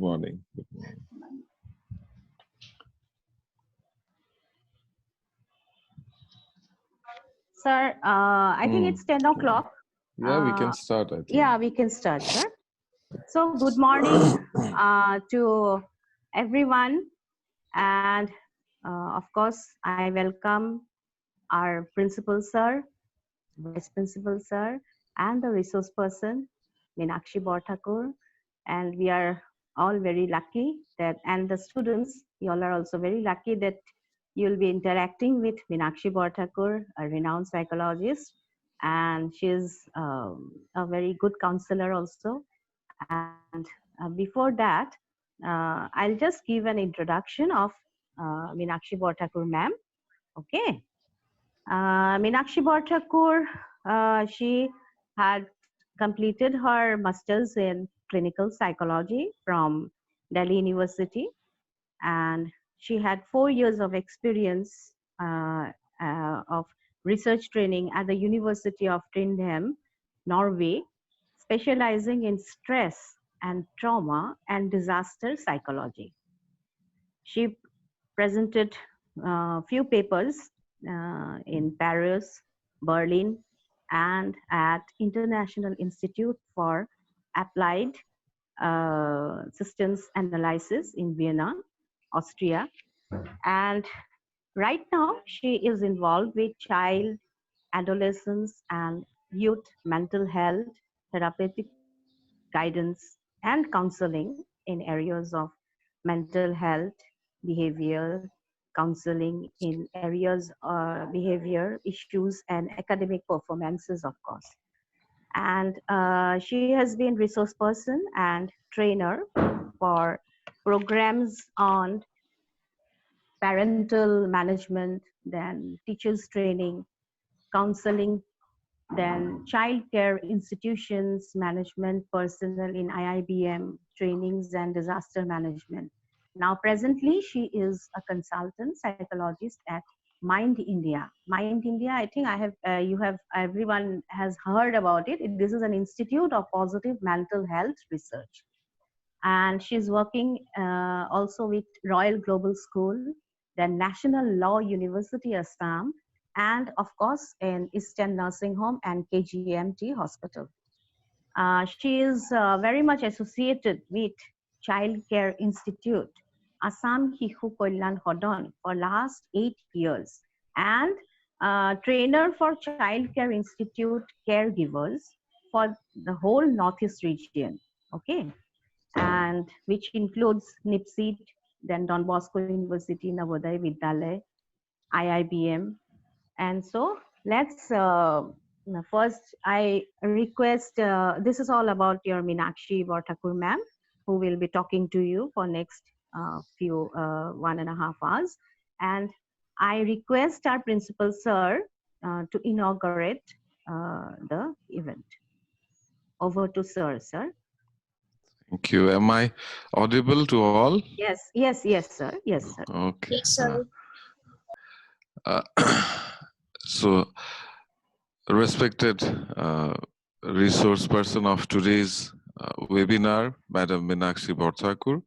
morning. Good morning. Sir, I think it's 10 o'clock. Yeah, we can start, I think. Yeah, we can start, sir. So good morning to everyone. And of course, I welcome our principal, sir, vice principal, sir, and the resource person, Meenakshi Borthakur. And we are all very lucky that, and the students, you all are also very lucky that you'll be interacting with Meenakshi Borthakur, a renowned psychologist, and she's a very good counselor also. And before that, I'll just give an introduction of Meenakshi Borthakur ma'am. Okay. Meenakshi Borthakur, she had completed her master's in clinical psychology from Delhi University, and she had 4 years of experience of research training at the University of Trondheim, Norway, specializing in stress and trauma and disaster psychology. She presented a few papers in Paris, Berlin, and at International Institute for Applied Systems Analysis in Vienna, Austria. And right now, she is involved with child, adolescents, and youth mental health, therapeutic guidance, and counseling in areas of mental health, behavior, counseling in areas behavior issues, and academic performances, of course. And she has been resource person and trainer for programs on parental management, then teachers training, counseling, then child care institutions management personnel in IIBM trainings and disaster management. Now presently she is a consultant psychologist at Mind India. Mind India, I think everyone has heard about it. This is an institute of positive mental health research. And she's working also with Royal Global School, then National Law University Assam, and of course in Eastern Nursing Home and KGMT Hospital. She is very much associated with Child Care Institute, Assam Shihu Kalyan Hodon for last 8 years, and trainer for Child Care Institute caregivers for the whole Northeast region. Okay. And which includes NIPSEED, then Don Bosco University, Navodaya Vidyalaya, IIBM. And so let's first I request, this is all about your Meenakshi Borthakur ma'am, who will be talking to you for next few 1.5 hours. And I request our principal sir to inaugurate the event. Over to sir. Thank you. Am I audible to all? Yes, yes, yes, sir. Yes, sir. Okay. Yes, sir. So, respected resource person of today's webinar, Madam Meenakshi Borthakur.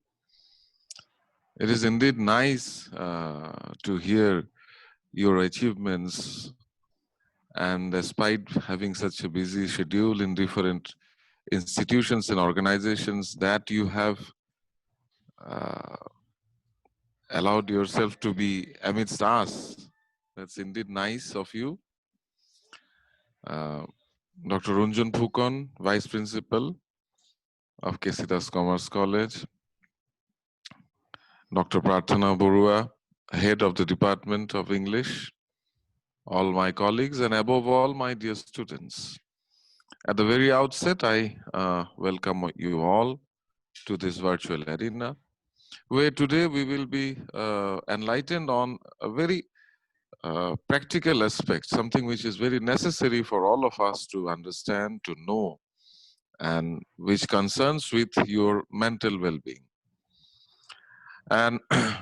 It is indeed nice to hear your achievements, and despite having such a busy schedule in different institutions and organizations, that you have allowed yourself to be amidst us. That's indeed nice of you. Dr. Runjan Phukon, Vice Principal of K.C. Das Commerce College. Dr. Prarthana Borua, Head of the Department of English. All my colleagues, and above all, my dear students. At the very outset, I welcome you all to this virtual arena, where today we will be enlightened on a very practical aspect, something which is very necessary for all of us to understand, to know, and which concerns with your mental well-being. And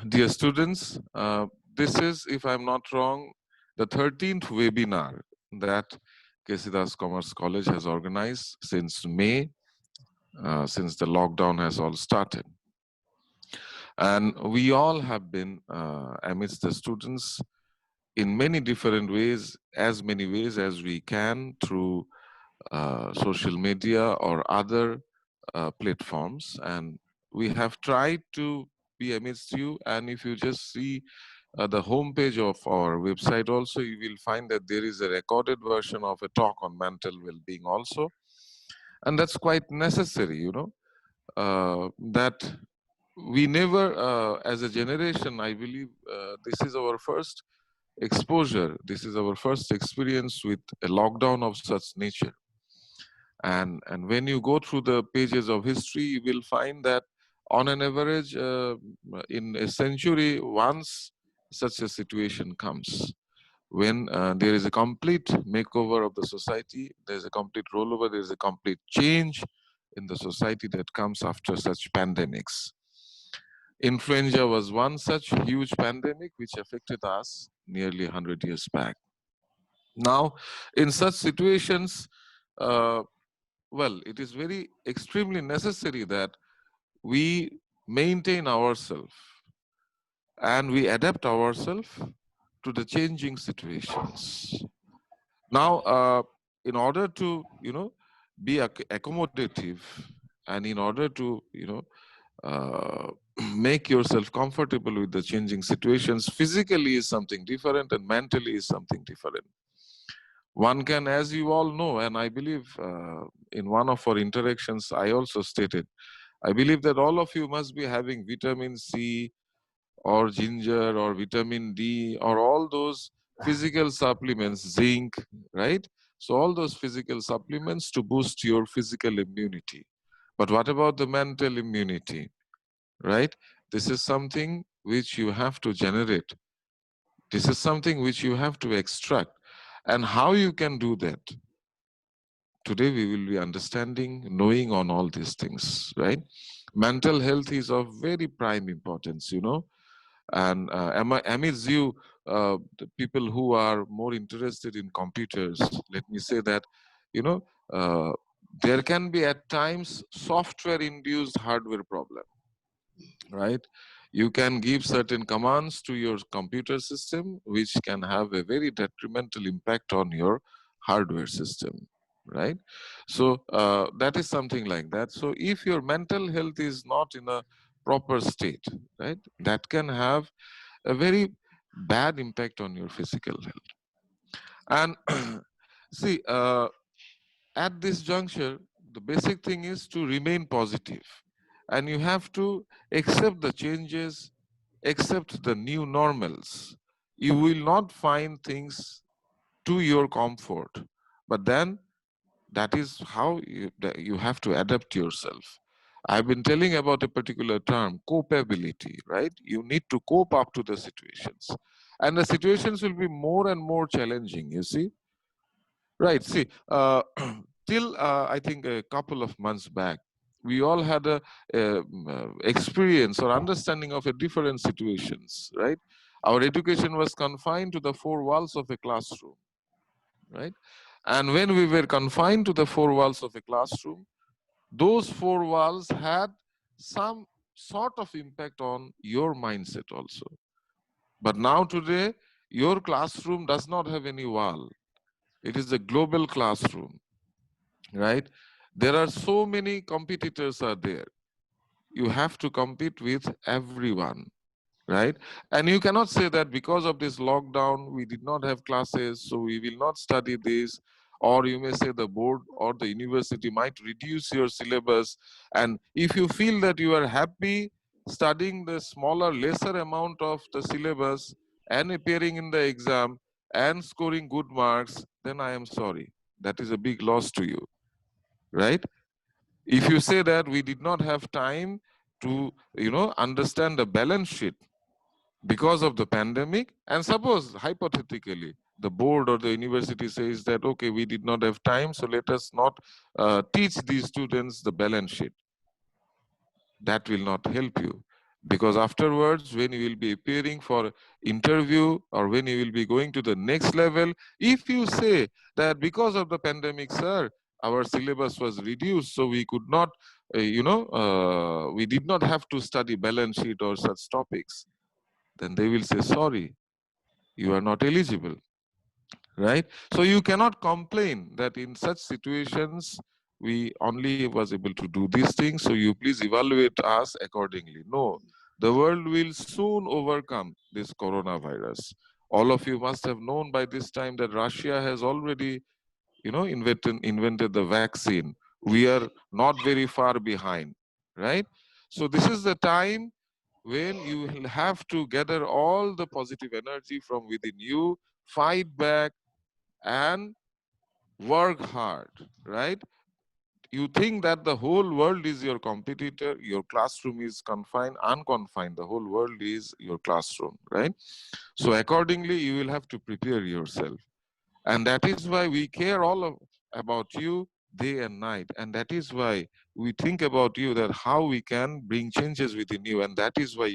dear students, this is, if I'm not wrong, the 13th webinar that K.C. Das Commerce College has organized since May, since the lockdown has all started. And we all have been amidst the students in many different ways, as many ways as we can, through social media or other platforms. And we have tried to be amidst you. And if you just see the homepage of our website also, you will find that there is a recorded version of a talk on mental well-being also. And that's quite necessary, that we never, as a generation, I believe this is our first exposure, this is our first experience with a lockdown of such nature. And when you go through the pages of history, you will find that on an average, in a century, once such a situation comes, when there is a complete makeover of the society, there's a complete rollover, there's a complete change in the society that comes after such pandemics. Influenza was one such huge pandemic which affected us nearly 100 years back. Now, in such situations, uh, well, it is very extremely necessary that we maintain ourselves and we adapt ourselves to the changing situations. Now, in order to, be accommodative, and in order to, make yourself comfortable with the changing situations, physically is something different and mentally is something different. One can, as you all know, and I believe in one of our interactions, I also stated, I believe that all of you must be having vitamin C or ginger or vitamin D or all those physical supplements, zinc, right? So all those physical supplements to boost your physical immunity. But what about the mental immunity, right? This is something which you have to generate. This is something which you have to extract. And how you can do that? Today we will be understanding, knowing on all these things, right? Mental health is of very prime importance, and amidst you, the people who are more interested in computers, let me say that, you know, uh, there can be at times software-induced hardware problem, right? You can give certain commands to your computer system, which can have a very detrimental impact on your hardware system, right? So that is something like that. So if your mental health is not in a proper state, right, that can have a very bad impact on your physical health. And see, at this juncture, the basic thing is to remain positive, and you have to accept the changes, accept the new normals. You will not find things to your comfort, but then that is how you have to adapt yourself. I've been telling about a particular term, copability, right? You need to cope up to the situations. And the situations will be more and more challenging, you see? Right, see, till I think a couple of months back, we all had a experience or understanding of a different situations, right? Our education was confined to the four walls of a classroom, right? And when we were confined to the four walls of a classroom, those four walls had some sort of impact on your mindset also. But now today, your classroom does not have any wall. It is a global classroom, right? There are so many competitors are there. You have to compete with everyone, right? And you cannot say that because of this lockdown, we did not have classes, so we will not study this. Or you may say the board or the university might reduce your syllabus. And if you feel that you are happy studying the smaller, lesser amount of the syllabus and appearing in the exam and scoring good marks, then I am sorry. That is a big loss to you, right? If you say that we did not have time to, understand the balance sheet because of the pandemic, and suppose hypothetically the board or the university says that, okay, we did not have time, so let us not teach these students the balance sheet. That will not help you, because afterwards, when you will be appearing for interview or when you will be going to the next level, if you say that because of the pandemic, sir, our syllabus was reduced, so we could not we did not have to study balance sheet or such topics, then they will say, sorry, you are not eligible, right? So you cannot complain that in such situations, we only was able to do these things, so you please evaluate us accordingly. No, the world will soon overcome this coronavirus. All of you must have known by this time that Russia has already, invented the vaccine. We are not very far behind, right? So this is the time when you will have to gather all the positive energy from within you, fight back, and work hard, right? You think that the whole world is your competitor, your classroom is unconfined, the whole world is your classroom, right? So accordingly, you will have to prepare yourself. And that is why we care about you day and night. And that is why we think about you, that how we can bring changes within you. And that is why,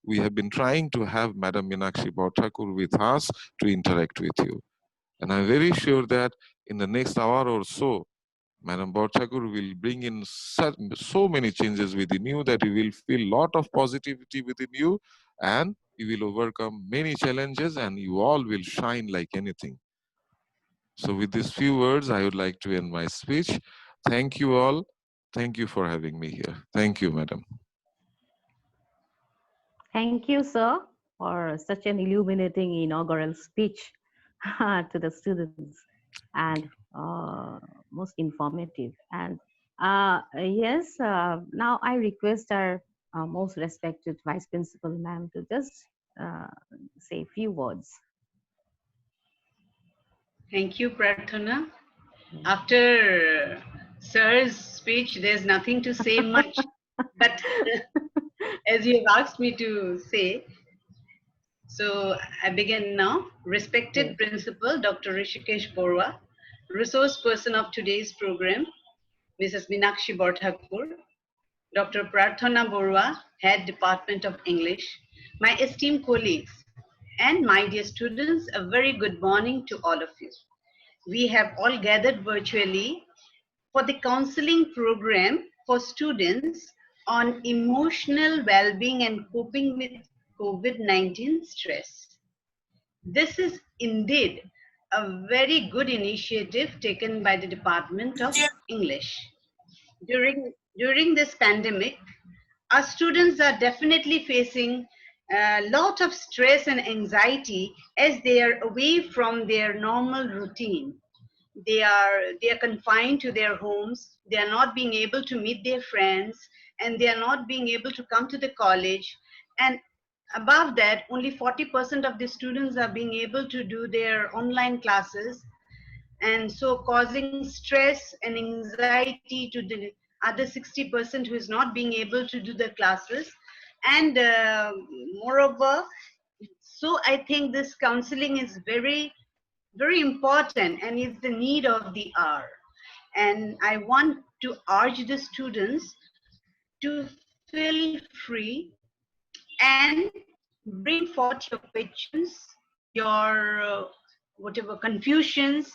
we have been trying to have Madam Meenakshi Bhattacharya with us to interact with you. And I'm very sure that in the next hour or so, Madam Bhattacharya will bring in so many changes within you that you will feel lot of positivity within you, and you will overcome many challenges, and you all will shine like anything. So with these few words, I would like to end my speech. Thank you all. Thank you for having me here. Thank you, madam. Thank you, sir, for such an illuminating inaugural speech to the students, and most informative. And yes, now I request our most respected Vice Principal ma'am to just say a few words. Thank you, Prarthana. After Sir's speech, there's nothing to say much, but as you have asked me to say, so I begin now. Respected Yes. Principal, Dr. Rishikesh Borwa, resource person of today's program, Mrs. Meenakshi Bhattacharya, Dr. Prarthana Borwa, Head Department of English, my esteemed colleagues, and my dear students, a very good morning to all of you. We have all gathered virtually for the counseling program for students on emotional well-being and coping with COVID-19 stress. This is indeed a very good initiative taken by the Department of English. During this pandemic, our students are definitely facing a lot of stress and anxiety as they are away from their normal routine. They are confined to their homes. They are not being able to meet their friends, and they are not being able to come to the college. And above that, only 40% of the students are being able to do their online classes, and so causing stress and anxiety to the other 60% who is not being able to do the classes. And moreover, so I think this counseling is very, very important and is the need of the hour. And I want to urge the students to feel free and bring forth your questions, your whatever confusions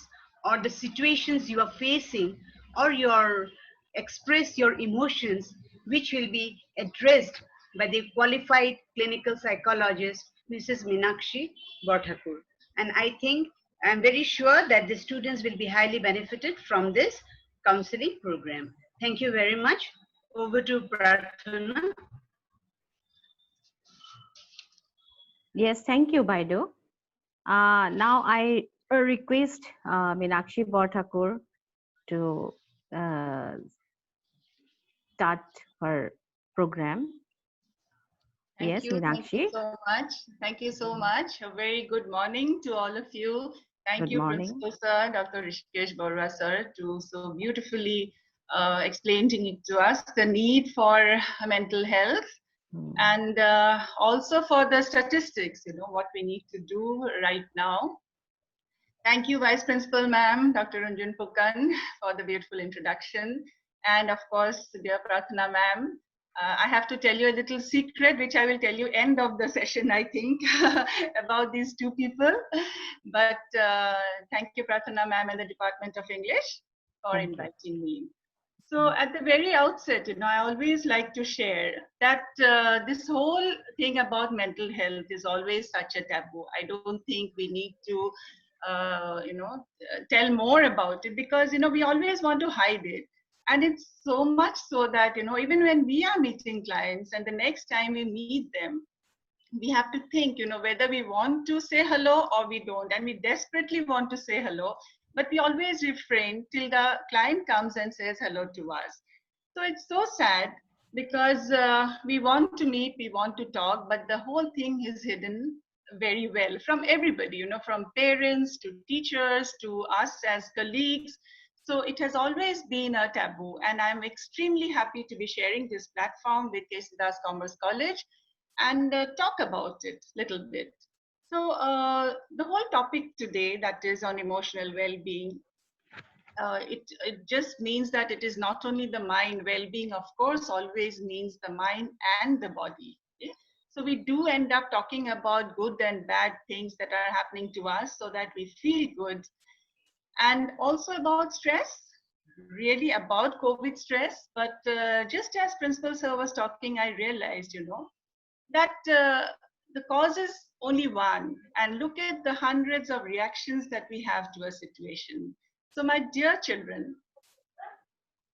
or the situations you are facing, or your express your emotions, which will be addressed by the qualified clinical psychologist, Mrs. Meenakshi Bhattacharya. And I think, I'm very sure that the students will be highly benefited from this counseling program. Thank you very much. Over to Prarthana. Yes, thank you, Baido. Now I request Meenakshi Bhattacharya to start her program. Yes, Thank Meenakshi. you so much. Thank you so much. A very good morning to all of you. Thank Good you, morning. Principal Sir, Dr. Rishikesh Borwa Sir, to so beautifully explaining to us the need for mental health, and also for the statistics, what we need to do right now. Thank you, Vice Principal Ma'am, Dr. Ranjan Pukan, for the beautiful introduction. And of course, dear Prarthana Ma'am, I have to tell you a little secret, which I will tell you end of the session, I think, about these two people. But thank you, Prarthana Ma'am and the Department of English for inviting me. So at the very outset, I always like to share that this whole thing about mental health is always such a taboo. I don't think we need to, tell more about it because, we always want to hide it. And it's so much so that, even when we are meeting clients and the next time we meet them, we have to think, whether we want to say hello or we don't. And we desperately want to say hello, but we always refrain till the client comes and says hello to us. So it's so sad because we want to meet, we want to talk, but the whole thing is hidden very well from everybody, from parents to teachers to us as colleagues. So it has always been a taboo. And I'm extremely happy to be sharing this platform with K.C. Das Commerce College and talk about it a little bit. So the whole topic today, that is on emotional well-being, it just means that it is not only the mind. Well-being, of course, always means the mind and the body. Okay? So we do end up talking about good and bad things that are happening to us so that we feel good. And also about stress, really about COVID stress. But just as Principal Sir was talking, I realized, that the cause is only one, and look at the hundreds of reactions that we have to a situation. So my dear children,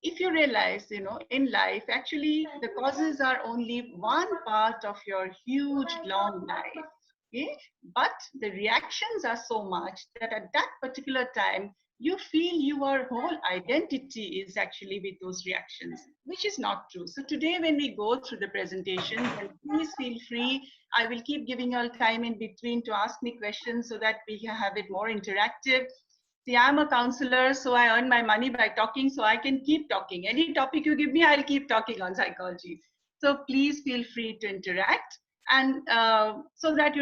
if you realize, in life, actually the causes are only one part of your huge long life. Okay? But the reactions are so much that at that particular time, you feel your whole identity is actually with those reactions, which is not true. So today when we go through the presentation, then please feel free. I will keep giving you all time in between to ask me questions so that we can have it more interactive. See, I'm a counselor, so I earn my money by talking, so I can keep talking. Any topic you give me, I'll keep talking on psychology. So please feel free to interact, and so that,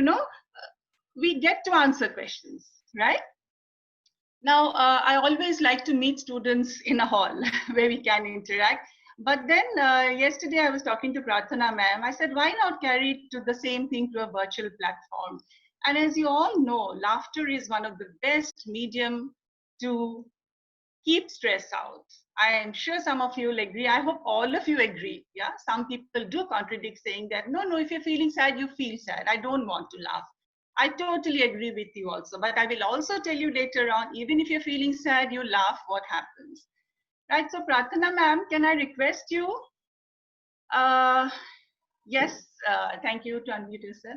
we get to answer questions, right? Now, I always like to meet students in a hall where we can interact. But then yesterday I was talking to Prarthana ma'am. I said, why not carry it to the same thing to a virtual platform? And as you all know, laughter is one of the best medium to keep stress out. I am sure some of you will agree. I hope all of you agree. Yeah, some people do contradict, saying that, no, if you're feeling sad, you feel sad. I don't want to laugh. I totally agree with you also. But I will also tell you later on, even if you're feeling sad, you laugh, what happens? Right, so Prarthana ma'am, can I request you? Yes, thank you to unmute yourself.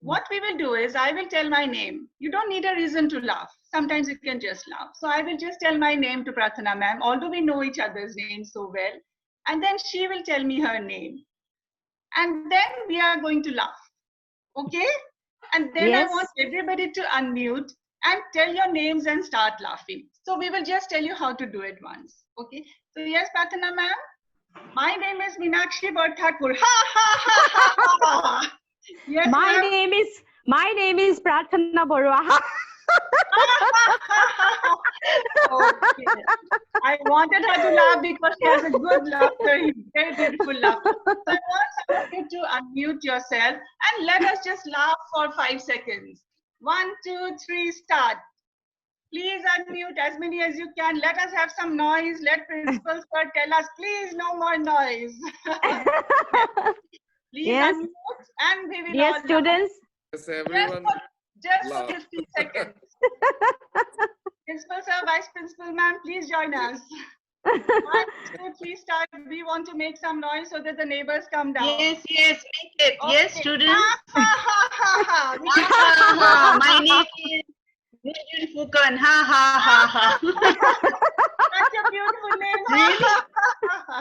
What we will do is, I will tell my name. You don't need a reason to laugh. Sometimes you can just laugh. So I will just tell my name to Prarthana ma'am, although we know each other's names so well. And then she will tell me her name. And then we are going to laugh. Okay? And then Yes. I want everybody to unmute and tell your names and start laughing. So we will just tell you how to do it once. Okay? So yes, Prarthana ma'am, my name is Meenakshi Barthakur. Ha ha ha ha ha. Yes, My ma'am. name is Prarthana Borua. Okay. I wanted her to laugh because she has a good laughter, very beautiful laughter. So I want some of you to unmute yourself and let us just laugh for 5 seconds. 1, 2, 3, start. Please unmute as many as you can. Let us have some noise. Let Principal Sir tell us, please, no more noise. Please Yes. unmute and we will Dear all laugh. students, Yes, everyone. Just laugh. for 15 seconds. Principal Sir, Vice Principal Ma'am, please join us. 1, 2, 3, start. We want to make some noise so that the neighbors come down. Yes, make it. Okay. Yes, students. Ha, ha, ha, ha. We can- Ha, ha. My name is Nujun Fukan. Ha ha ha ha. Such a beautiful name. Ha, ha, ha, ha.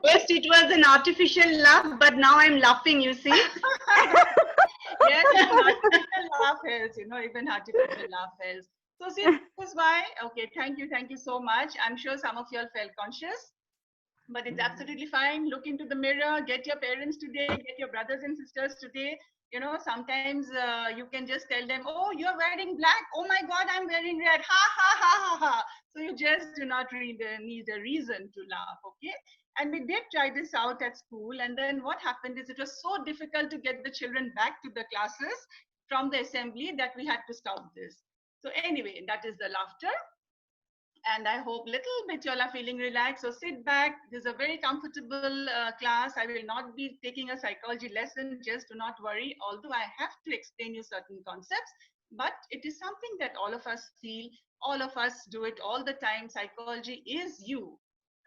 First it was an artificial laugh, but now I'm laughing, you see. Yes, even artificial laugh helps, even artificial laugh helps. So see, this is why, okay, thank you so much. I'm sure some of you all felt conscious, but it's absolutely fine. Look into the mirror, get your parents today, get your brothers and sisters today. Sometimes you can just tell them, oh, you're wearing black. Oh my God, I'm wearing red. Ha, ha, ha, ha, ha. So you just do not need a reason to laugh, okay? And we did try this out at school. And then what happened is it was so difficult to get the children back to the classes from the assembly that we had to stop this. So anyway, that is the laughter. And I hope little bit you all are feeling relaxed. So sit back. This is a very comfortable class. I will not be taking a psychology lesson. Just do not worry. Although I have to explain you certain concepts, but it is something that all of us feel. All of us do it all the time. Psychology is you,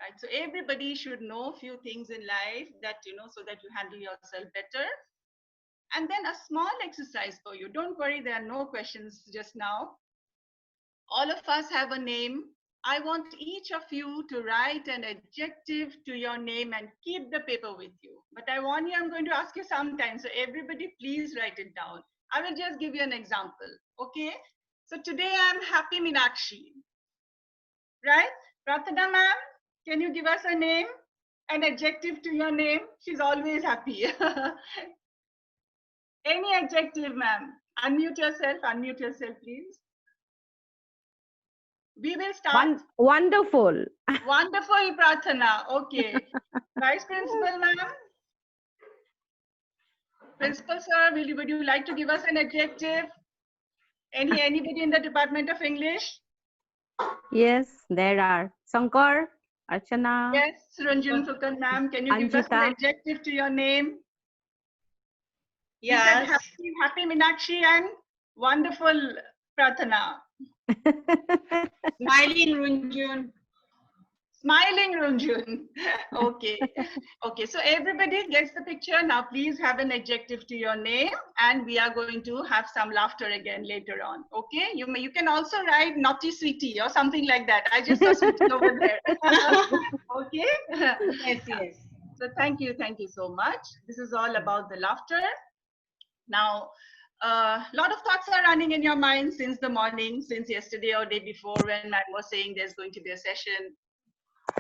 right? So everybody should know a few things in life that, so that you handle yourself better. And then a small exercise for you. Don't worry, there are no questions just now. All of us have a name. I want each of you to write an adjective to your name and keep the paper with you. But I warn you, I'm going to ask you sometimes. So everybody, please write it down. I will just give you an example. Okay. So today I'm Happy Meenakshi. Right? Prathana ma'am, can you give us a name? An adjective to your name? She's always happy. Any adjective, ma'am. Unmute yourself, please. We will start. Wonderful. Wonderful, Prathana. Okay. Vice Principal, ma'am. Principal, sir, would you like to give us an adjective? Anybody in the Department of English? Yes, there are. Sankar, Archana. Yes, Ranjan Fukan, ma'am. Can you give us an Anjita. adjective to your name? Yes. Happy Meenakshi and wonderful, Prathana. Smiling Runjun. Smiling Runjun. Okay. Okay. So everybody gets the picture. Now please have an adjective to your name, and we are going to have some laughter again later on. Okay. You can also write naughty sweetie or something like that. I just saw sweetie over there. Okay. Yes. So thank you so much. This is all about the laughter. Now, a lot of thoughts are running in your mind since the morning, since yesterday or day before, when I was saying there's going to be a session.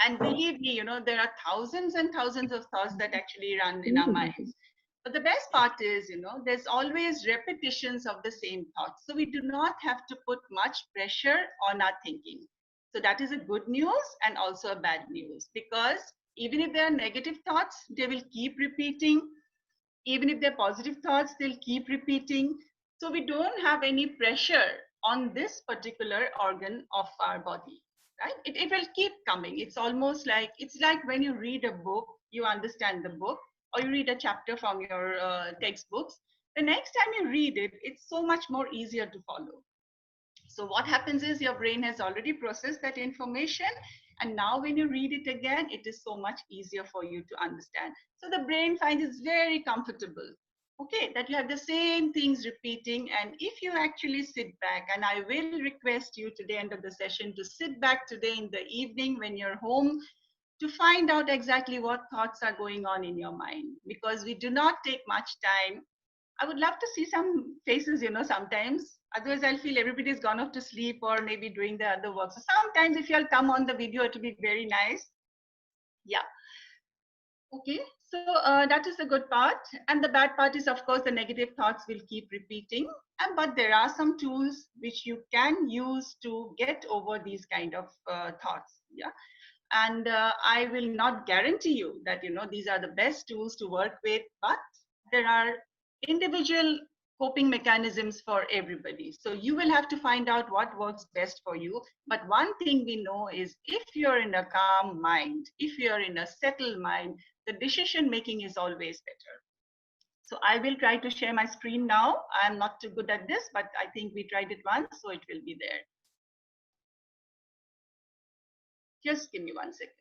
And believe me, there are thousands and thousands of thoughts that actually run in our minds. But the best part is, there's always repetitions of the same thoughts. So we do not have to put much pressure on our thinking. So that is a good news and also a bad news, because even if there are negative thoughts, they will keep repeating. Even if they're positive thoughts, they'll keep repeating. So we don't have any pressure on this particular organ of our body. Right? It will keep coming. It's almost like, it's like when you read a book, you understand the book, or you read a chapter from your textbooks. The next time you read it, it's so much more easier to follow. So what happens is your brain has already processed that information, and now when you read it again, it is so much easier for you to understand. So the brain finds it very comfortable. Okay, that you have the same things repeating. And if you actually sit back, and I will request you to the end of the session to sit back today in the evening when you're home, to find out exactly what thoughts are going on in your mind, because we do not take much time. I would love to see some faces, sometimes. Otherwise, I'll feel everybody's gone off to sleep or maybe doing the other work. So sometimes if you'll come on the video, it will be very nice. Yeah. Okay, so that is the good part. And the bad part is, of course, the negative thoughts will keep repeating. But there are some tools which you can use to get over these kind of thoughts. Yeah. And I will not guarantee you that, these are the best tools to work with, but there are individual coping mechanisms for everybody. So you will have to find out what works best for you. But one thing we know is, if you're in a calm mind, if you're in a settled mind, the decision making is always better. So I will try to share my screen now. I'm not too good at this, but I think we tried it once, so it will be there. Just give me 1 second.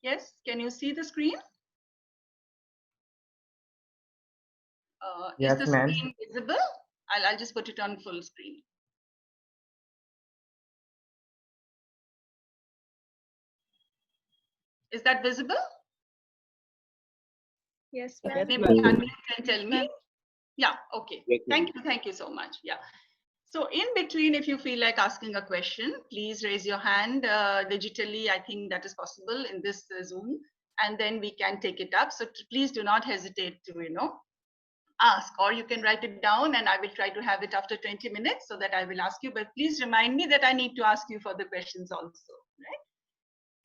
Yes, can you see the screen? Yes, is the ma'am. screen visible? I'll just put it on full screen. Is that visible? Yes, Yes, ma'am. Maybe ma'am. Tanvi can tell me. Yeah, okay. Yes, ma'am. Thank you so much. Yeah. So in between, if you feel like asking a question, please raise your hand digitally. I think that is possible in this Zoom, and then we can take it up. So please do not hesitate to, ask, or you can write it down, and I will try to have it after 20 minutes so that I will ask you. But please remind me that I need to ask you for the questions also, right?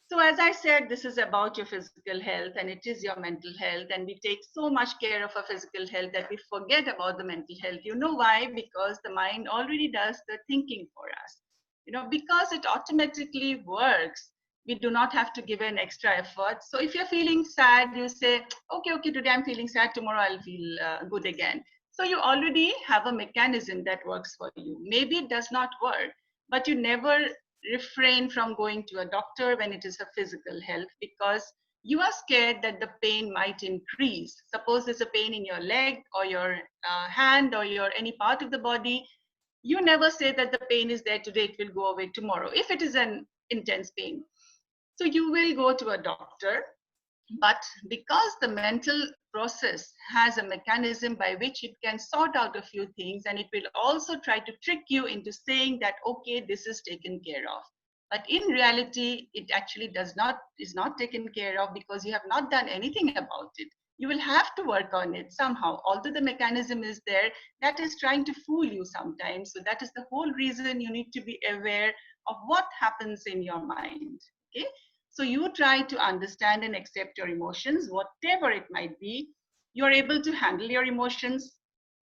So as I said, this is about your physical health and it is your mental health. And we take so much care of our physical health that we forget about the mental health. You know why? Because the mind already does the thinking for us. Because it automatically works. We do not have to give an extra effort. So if you're feeling sad, you say, okay, today I'm feeling sad, tomorrow I'll feel good again. So you already have a mechanism that works for you. Maybe it does not work, but you never refrain from going to a doctor when it is a physical health, because you are scared that the pain might increase. Suppose there's a pain in your leg or your hand or your any part of the body. You never say that the pain is there today, it will go away tomorrow, if it is an intense pain. So you will go to a doctor, but because the mental process has a mechanism by which it can sort out a few things, and it will also try to trick you into saying that, okay, this is taken care of. But in reality, it actually is not taken care of, because you have not done anything about it. You will have to work on it somehow. Although the mechanism is there, that is trying to fool you sometimes. So that is the whole reason you need to be aware of what happens in your mind. Okay. So you try to understand and accept your emotions, whatever it might be. You're able to handle your emotions,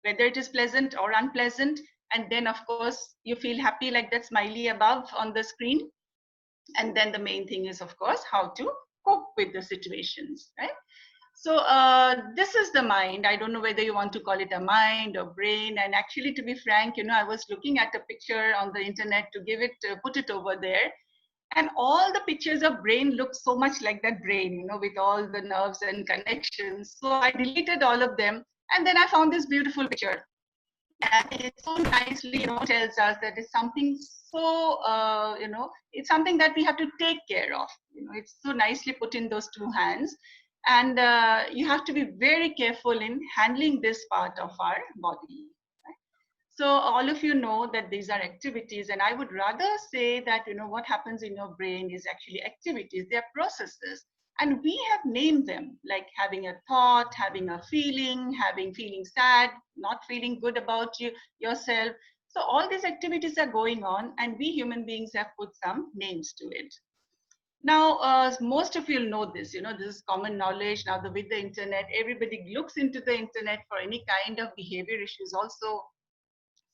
whether it is pleasant or unpleasant. And then, of course, you feel happy like that smiley above on the screen. And then the main thing is, of course, how to cope with the situations, right? So this is the mind. I don't know whether you want to call it a mind or brain. And actually, to be frank, I was looking at a picture on the internet to put it over there. And all the pictures of brain look so much like that brain, with all the nerves and connections. So I deleted all of them. And then I found this beautiful picture. And it so nicely, tells us that it's something so, it's something that we have to take care of. It's so nicely put in those two hands. And you have to be very careful in handling this part of our body. So all of you know that these are activities, and I would rather say that, what happens in your brain is actually activities, they're processes. And we have named them, like having a thought, having a feeling sad, not feeling good about yourself. So all these activities are going on, and we human beings have put some names to it. Now, most of you know this, this is common knowledge. Now, with the internet, everybody looks into the internet for any kind of behavior issues also.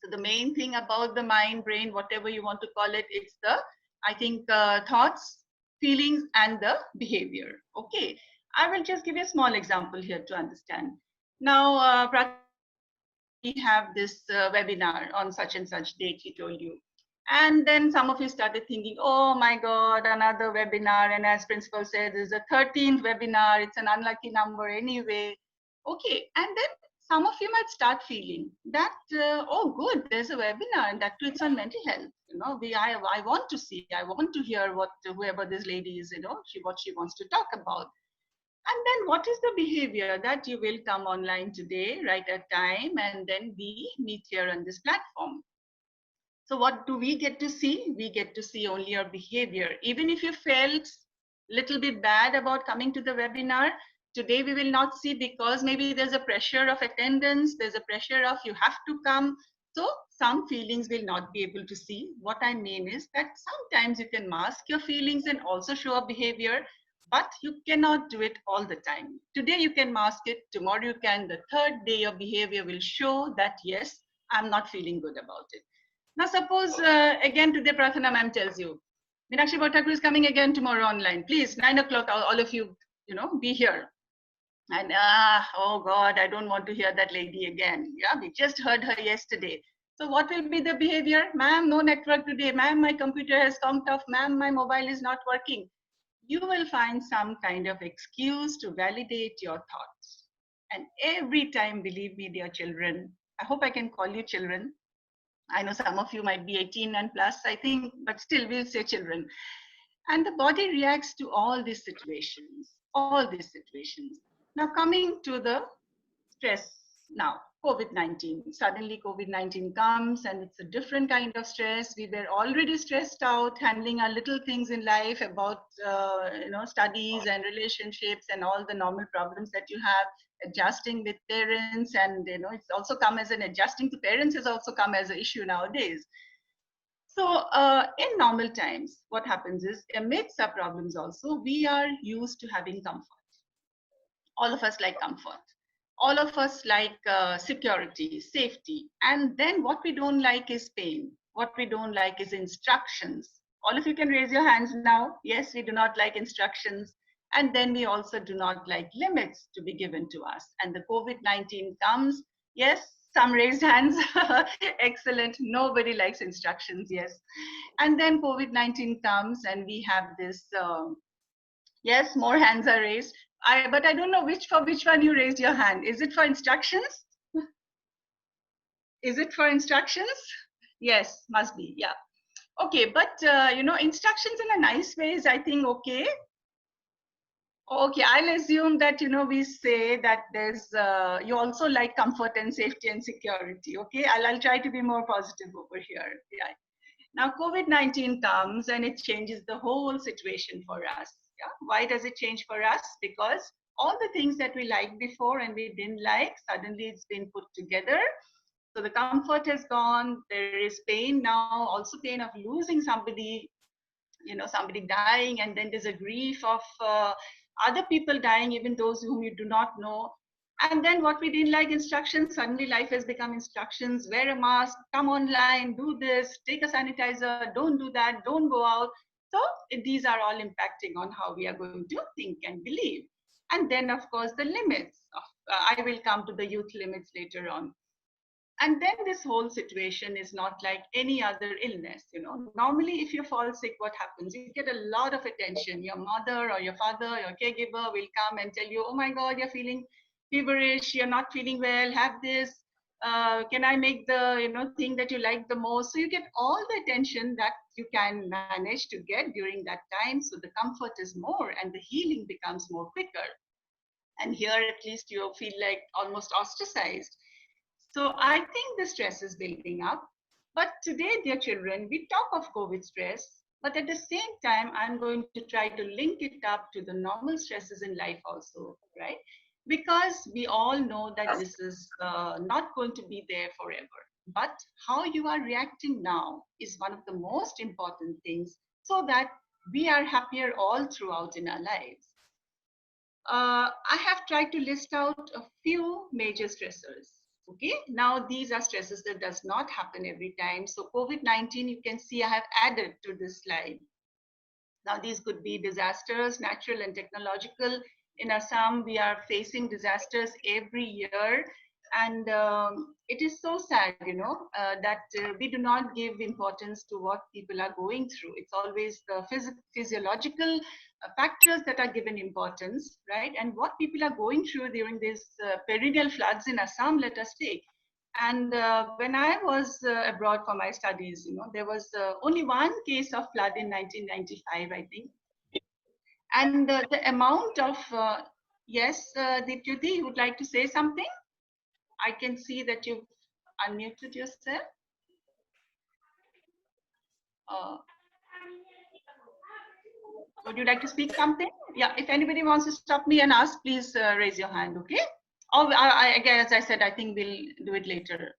So the main thing about the mind, brain, whatever you want to call it, it's the, thoughts, feelings, and the behavior. Okay, I will just give you a small example here to understand. Now, we have this webinar on such and such date, he told you. And then some of you started thinking, oh my God, another webinar. And as principal said, this is the 13th webinar. It's an unlucky number anyway. Okay, and then some of you might start feeling that, oh, good, there's a webinar, and that too, it's on mental health. I want to see, I want to hear what whoever this lady is, what she wants to talk about. And then what is the behavior that you will come online today, right at time, and then we meet here on this platform. So what do we get to see? We get to see only your behavior. Even if you felt a little bit bad about coming to the webinar, today we will not see, because maybe there's a pressure of attendance, there's a pressure of you have to come. So some feelings will not be able to see. What I mean is that sometimes you can mask your feelings and also show a behavior, but you cannot do it all the time. Today you can mask it, tomorrow you can. The third day your behavior will show that, yes, I'm not feeling good about it. Now suppose, again today Prathana ma'am tells you, Meenakshi Bhattakur is coming again tomorrow online. Please, 9 o'clock, all of you, be here. And oh God, I don't want to hear that lady again. Yeah, we just heard her yesterday. So what will be the behavior? Ma'am, no network today. Ma'am, my computer has conked off. Ma'am, my mobile is not working. You will find some kind of excuse to validate your thoughts. And every time, believe me, dear children, I hope I can call you children. I know some of you might be 18 and plus, I think, but still we'll say children. And the body reacts to all these situations, Now coming to the stress now, COVID-19. Suddenly COVID-19 comes and it's a different kind of stress. We were already stressed out handling our little things in life about, studies and relationships and all the normal problems that you have, adjusting with parents. And, it's also come as adjusting to parents has also come as an issue nowadays. So in normal times, what happens is amidst our problems also, we are used to having comfort. All of us like comfort. All of us like security, safety. And then what we don't like is pain. What we don't like is instructions. All of you can raise your hands now. Yes, we do not like instructions. And then we also do not like limits to be given to us. And the COVID-19 comes. Yes, some raised hands. Excellent. Nobody likes instructions. Yes. And then COVID-19 comes and we have this, yes, more hands are raised. But I don't know for which one you raised your hand. Is it for instructions? Is it for instructions? Yes, must be. Yeah. Okay, but instructions in a nice way is, I think, okay. Okay, I'll assume that we say that there's you also like comfort and safety and security. Okay, I'll try to be more positive over here. Yeah. Now COVID-19 comes and it changes the whole situation for us. Yeah. Why does it change for us? Because all the things that we liked before and we didn't like, suddenly it's been put together. So the comfort has gone. There is pain now, also pain of losing somebody, somebody dying, and then there's a grief of other people dying, even those whom you do not know. And then what we didn't like, instructions, suddenly life has become instructions. Wear a mask, come online, do this, take a sanitizer, don't do that, don't go out. So these are all impacting on how we are going to think and believe. And then, of course, the limits. I will come to the youth limits later on. And then this whole situation is not like any other illness. Normally, if you fall sick, what happens? You get a lot of attention. Your mother or your father, your caregiver will come and tell you, oh my God, you're feeling feverish, you're not feeling well, have this. Can I make the thing that you like the most? So you get all the attention that you can manage to get during that time. So the comfort is more and the healing becomes more quicker. And here, at least, you feel like almost ostracized. So I think the stress is building up. But today, dear children, we talk of COVID stress, but at the same time, I'm going to try to link it up to the normal stresses in life also, right? Because we all know that this is not going to be there forever. But how you are reacting now is one of the most important things so that we are happier all throughout in our lives. I have tried to list out a few major stressors. Okay, now these are stresses that does not happen every time. So COVID-19, you can see I have added to this slide. Now these could be disasters, natural and technological. In Assam, we are facing disasters every year. And it is so sad, that we do not give importance to what people are going through. It's always the physiological factors that are given importance, right? And what people are going through during these perennial floods in Assam, let us take. And when I was abroad for my studies, there was only one case of flood in 1995, I think. And the amount of, yes, Dipyuti, you would like to say something? I can see that you've unmuted yourself. Would you like to speak something? Yeah, if anybody wants to stop me and ask, please raise your hand, okay? Or again, as I said, I think we'll do it later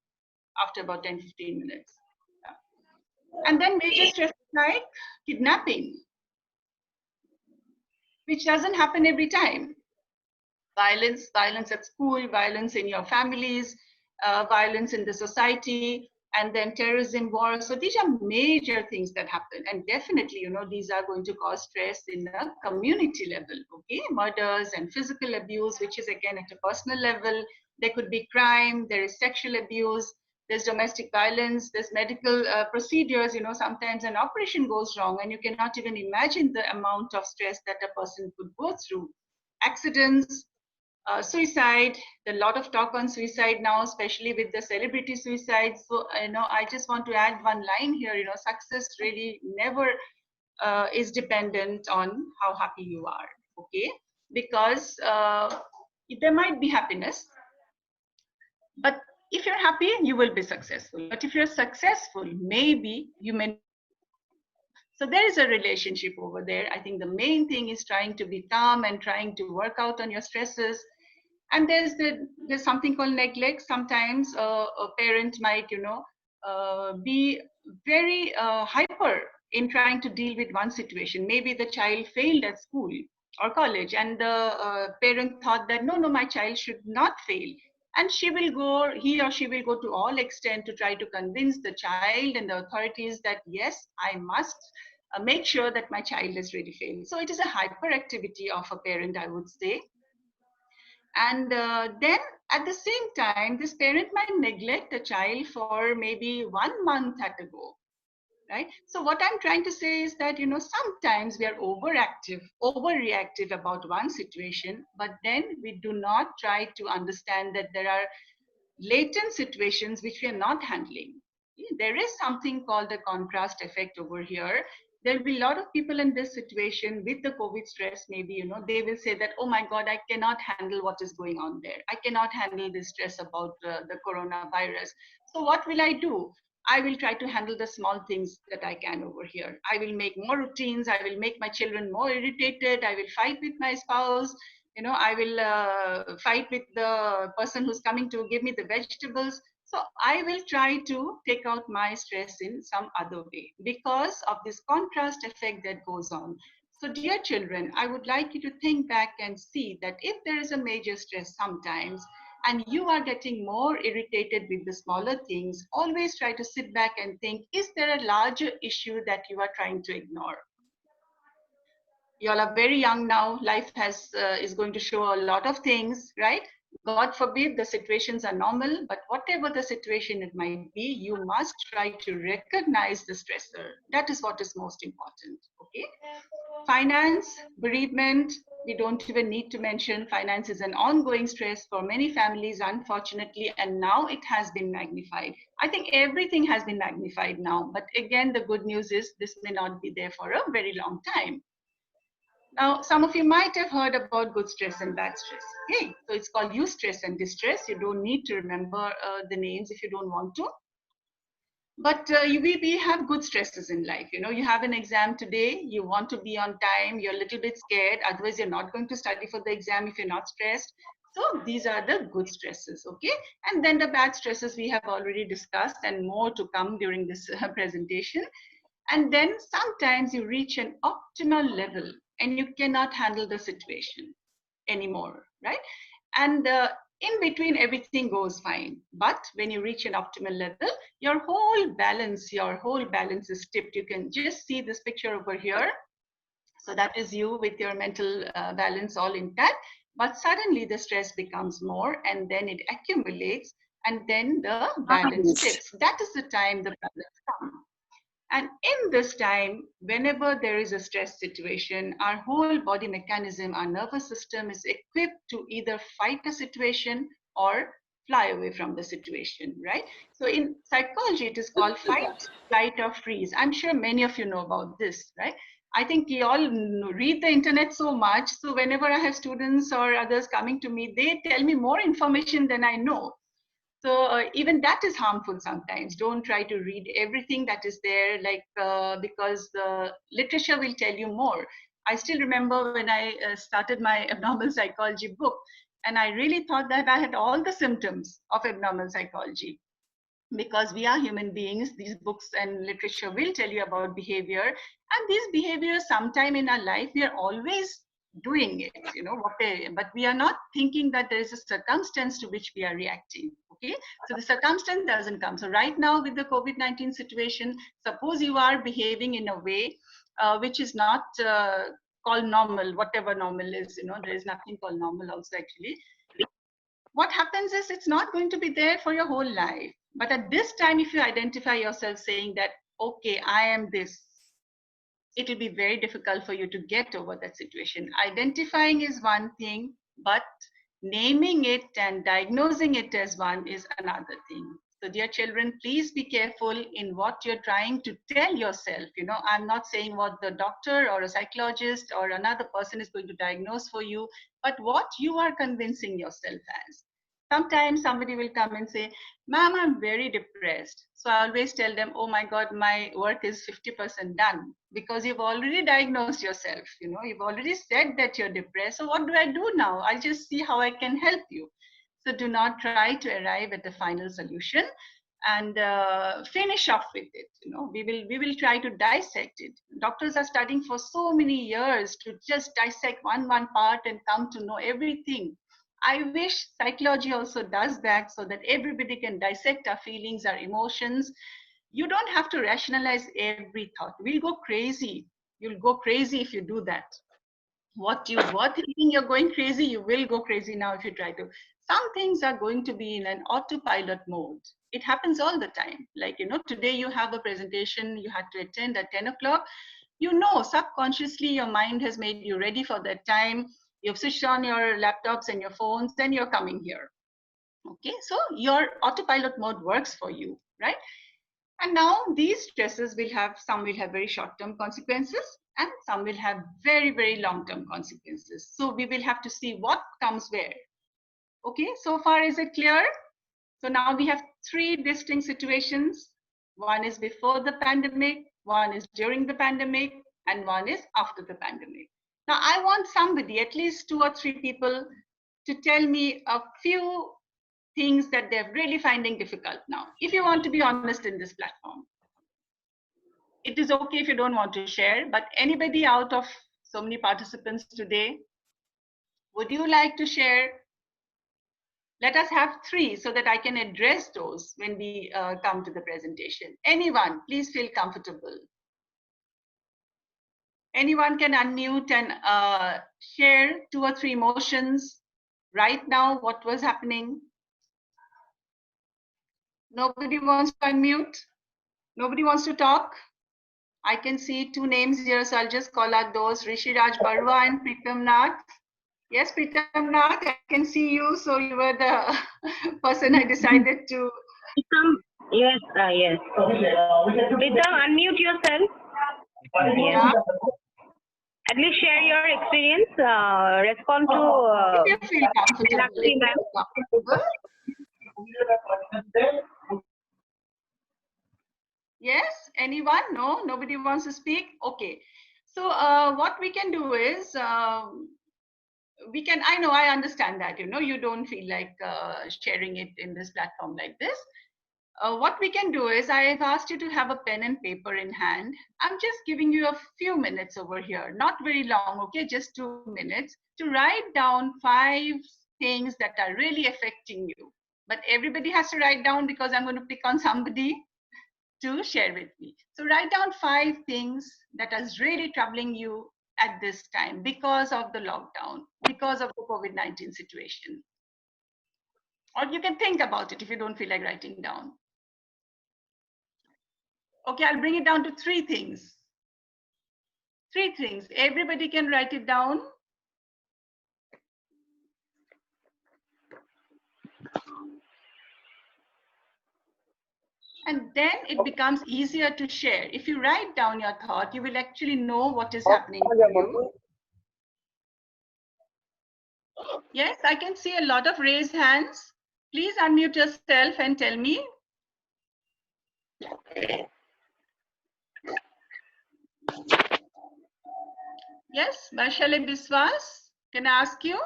after about 10-15 minutes. Yeah. And then major stress like kidnapping, which doesn't happen every time. Violence at school, violence in your families, violence in the society, and then terrorism, war. So these are major things that happen. And definitely, these are going to cause stress in a community level, okay? Murders and physical abuse, which is again at a personal level. There could be crime, there is sexual abuse, there's domestic violence, there's medical procedures. Sometimes an operation goes wrong and you cannot even imagine the amount of stress that a person could go through. Accidents, suicide, a lot of talk on suicide now, especially with the celebrity suicide. So, I just want to add one line here, success really never is dependent on how happy you are, okay? Because there might be happiness, but if you're happy, you will be successful. But if you're successful, maybe you may. So there is a relationship over there. I think the main thing is trying to be calm and trying to work out on your stresses. And there's something called neglect. Sometimes a parent might, be very hyper in trying to deal with one situation. Maybe the child failed at school or college, and the parent thought that no, my child should not fail. And he or she will go to all extent to try to convince the child and the authorities that yes, I must make sure that my child is really failed. So it is a hyperactivity of a parent, I would say. And then at the same time, this parent might neglect the child for maybe 1 month at a go, right? So what I'm trying to say is that, sometimes we are overreactive about one situation, but then we do not try to understand that there are latent situations which we are not handling. There is something called the contrast effect over here. There'll be a lot of people in this situation with the COVID stress, maybe, they will say that, oh my God, I cannot handle what is going on there. I cannot handle this stress about the coronavirus. So what will I do? I will try to handle the small things that I can over here. I will make more routines. I will make my children more irritated. I will fight with my spouse. I will fight with the person who's coming to give me the vegetables. So I will try to take out my stress in some other way because of this contrast effect that goes on. So dear children, I would like you to think back and see that if there is a major stress sometimes, and you are getting more irritated with the smaller things, always try to sit back and think, is there a larger issue that you are trying to ignore? You all are very young now. Life is going to show a lot of things, right? God forbid the situations are normal, but whatever the situation it might be, you must try to recognize the stressor. That is what is most important, okay? Finance, bereavement, we don't even need to mention. Finance is an ongoing stress for many families, unfortunately, and now it has been magnified. I think everything has been magnified now, but again, the good news is this may not be there for a very long time. Now, some of you might have heard about good stress and bad stress. Okay, so it's called eustress and distress. You don't need to remember the names if you don't want to. But we have good stresses in life. You have an exam today, you want to be on time, you're a little bit scared, otherwise you're not going to study for the exam if you're not stressed. So these are the good stresses, okay? And then the bad stresses we have already discussed and more to come during this presentation. And then sometimes you reach an optimal level and you cannot handle the situation anymore, right? And in between, everything goes fine. But when you reach an optimal level, your whole balance is tipped. You can just see this picture over here. So that is you with your mental balance all intact. But suddenly the stress becomes more and then it accumulates and then the balance tips. That is the time the balance comes. And in this time, whenever there is a stress situation, our whole body mechanism, our nervous system is equipped to either fight a situation or fly away from the situation, right? So in psychology, it is called fight, flight, or freeze. I'm sure many of you know about this, right? I think you all read the internet so much. So whenever I have students or others coming to me, they tell me more information than I know. So even that is harmful sometimes. Don't try to read everything that is there, because the literature will tell you more. I still remember when I started my abnormal psychology book, and I really thought that I had all the symptoms of abnormal psychology. Because we are human beings, these books and literature will tell you about behavior. And these behaviors, sometime in our life, we are always doing it, but we are not thinking that there is a circumstance to which we are reacting. Okay, so the circumstance doesn't come. So right now with the COVID-19 situation, suppose you are behaving in a way which is not called normal, whatever normal is, there is nothing called normal also actually. What happens is it's not going to be there for your whole life. But at this time, if you identify yourself saying that, okay, I am this, it will be very difficult for you to get over that situation. Identifying is one thing, but naming it and diagnosing it as one is another thing. So dear children, please be careful in what you're trying to tell yourself. I'm not saying what the doctor or a psychologist or another person is going to diagnose for you, but what you are convincing yourself as. Sometimes somebody will come and say, ma'am, I'm very depressed. So I always tell them, oh my God, my work is 50% done, because you've already diagnosed yourself. You've already said that you're depressed. So what do I do now? I'll just see how I can help you. So do not try to arrive at the final solution. and finish off with it. You know, we will try to dissect it. Doctors are studying for so many years to just dissect one part and come to know everything. I wish psychology also does that, so that everybody can dissect our feelings, our emotions. You don't have to rationalize every thought. We'll go crazy. You'll go crazy if you do that. What you were thinking you're going crazy, you will go crazy now if you try to. Some things are going to be in an autopilot mode. It happens all the time. Like, you know, today you have a presentation you had to attend at 10 o'clock. You know, subconsciously your mind has made you ready for that time. You've switched on your laptops and your phones, then you're coming here. Okay, so your autopilot mode works for you, right? And now these stresses will have, some will have very short-term consequences and some will have very, very long-term consequences. So we will have to see what comes where. Okay, so far is it clear? So now we have three distinct situations. One is before the pandemic, one is during the pandemic, and one is after the pandemic. Now I want somebody, at least 2 or 3 people, to tell me a few things that they're really finding difficult now. If you want to be honest in this platform, it is okay if you don't want to share, but anybody out of so many participants today, would you like to share? Let us have 3 so that I can address those when we come to the presentation. Anyone, please feel comfortable. Anyone can unmute and share 2 or 3 emotions right now, what was happening. Nobody wants to unmute? Nobody wants to talk? I can see 2 names here, so I'll just call out those, Rishi Raj Barua and Pritam Nath. Yes, Pritam Nath, I can see you, so you were the person I decided to. Pritam, yes, yes. Pritam, unmute yourself. Yeah. Yes. At least share your experience, respond to If you feel comfortable. Meenakshi ma'am. Yes, anyone? No, nobody wants to speak? Okay. So what we can do is, we can, I know, I understand that, you know, you don't feel like sharing it in this platform like this. What we can do is, I have asked you to have a pen and paper in hand. I'm just giving you a few minutes over here, not very long, okay, just 2 minutes, to write down 5 things that are really affecting you. But everybody has to write down, because I'm going to pick on somebody to share with me. So write down 5 things that is really troubling you at this time because of the lockdown, because of the COVID-19 situation. Or you can think about it if you don't feel like writing down. Okay, I'll bring it down to 3 things. 3 things. Everybody can write it down. And then it becomes easier to share. If you write down your thought, you will actually know what is happening to you. Yes, I can see a lot of raised hands. Please unmute yourself and tell me. Yes, Vaishali Biswas, can I ask you?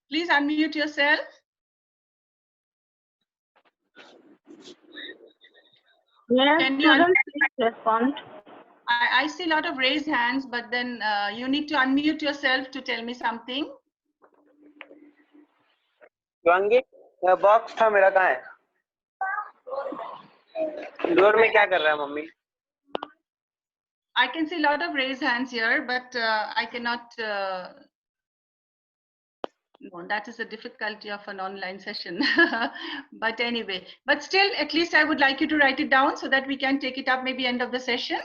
Please unmute yourself. Yes, Can you students, respond. I see a lot of raised hands, but then you need to unmute yourself to tell me something. Shivangi, box था मेरा कहाँ है? Door में क्या कर रहा है mummy? I can see a lot of raised hands here, but I cannot. No, that is the difficulty of an online session. But anyway, but still, at least I would like you to write it down so that we can take it up maybe end of the session.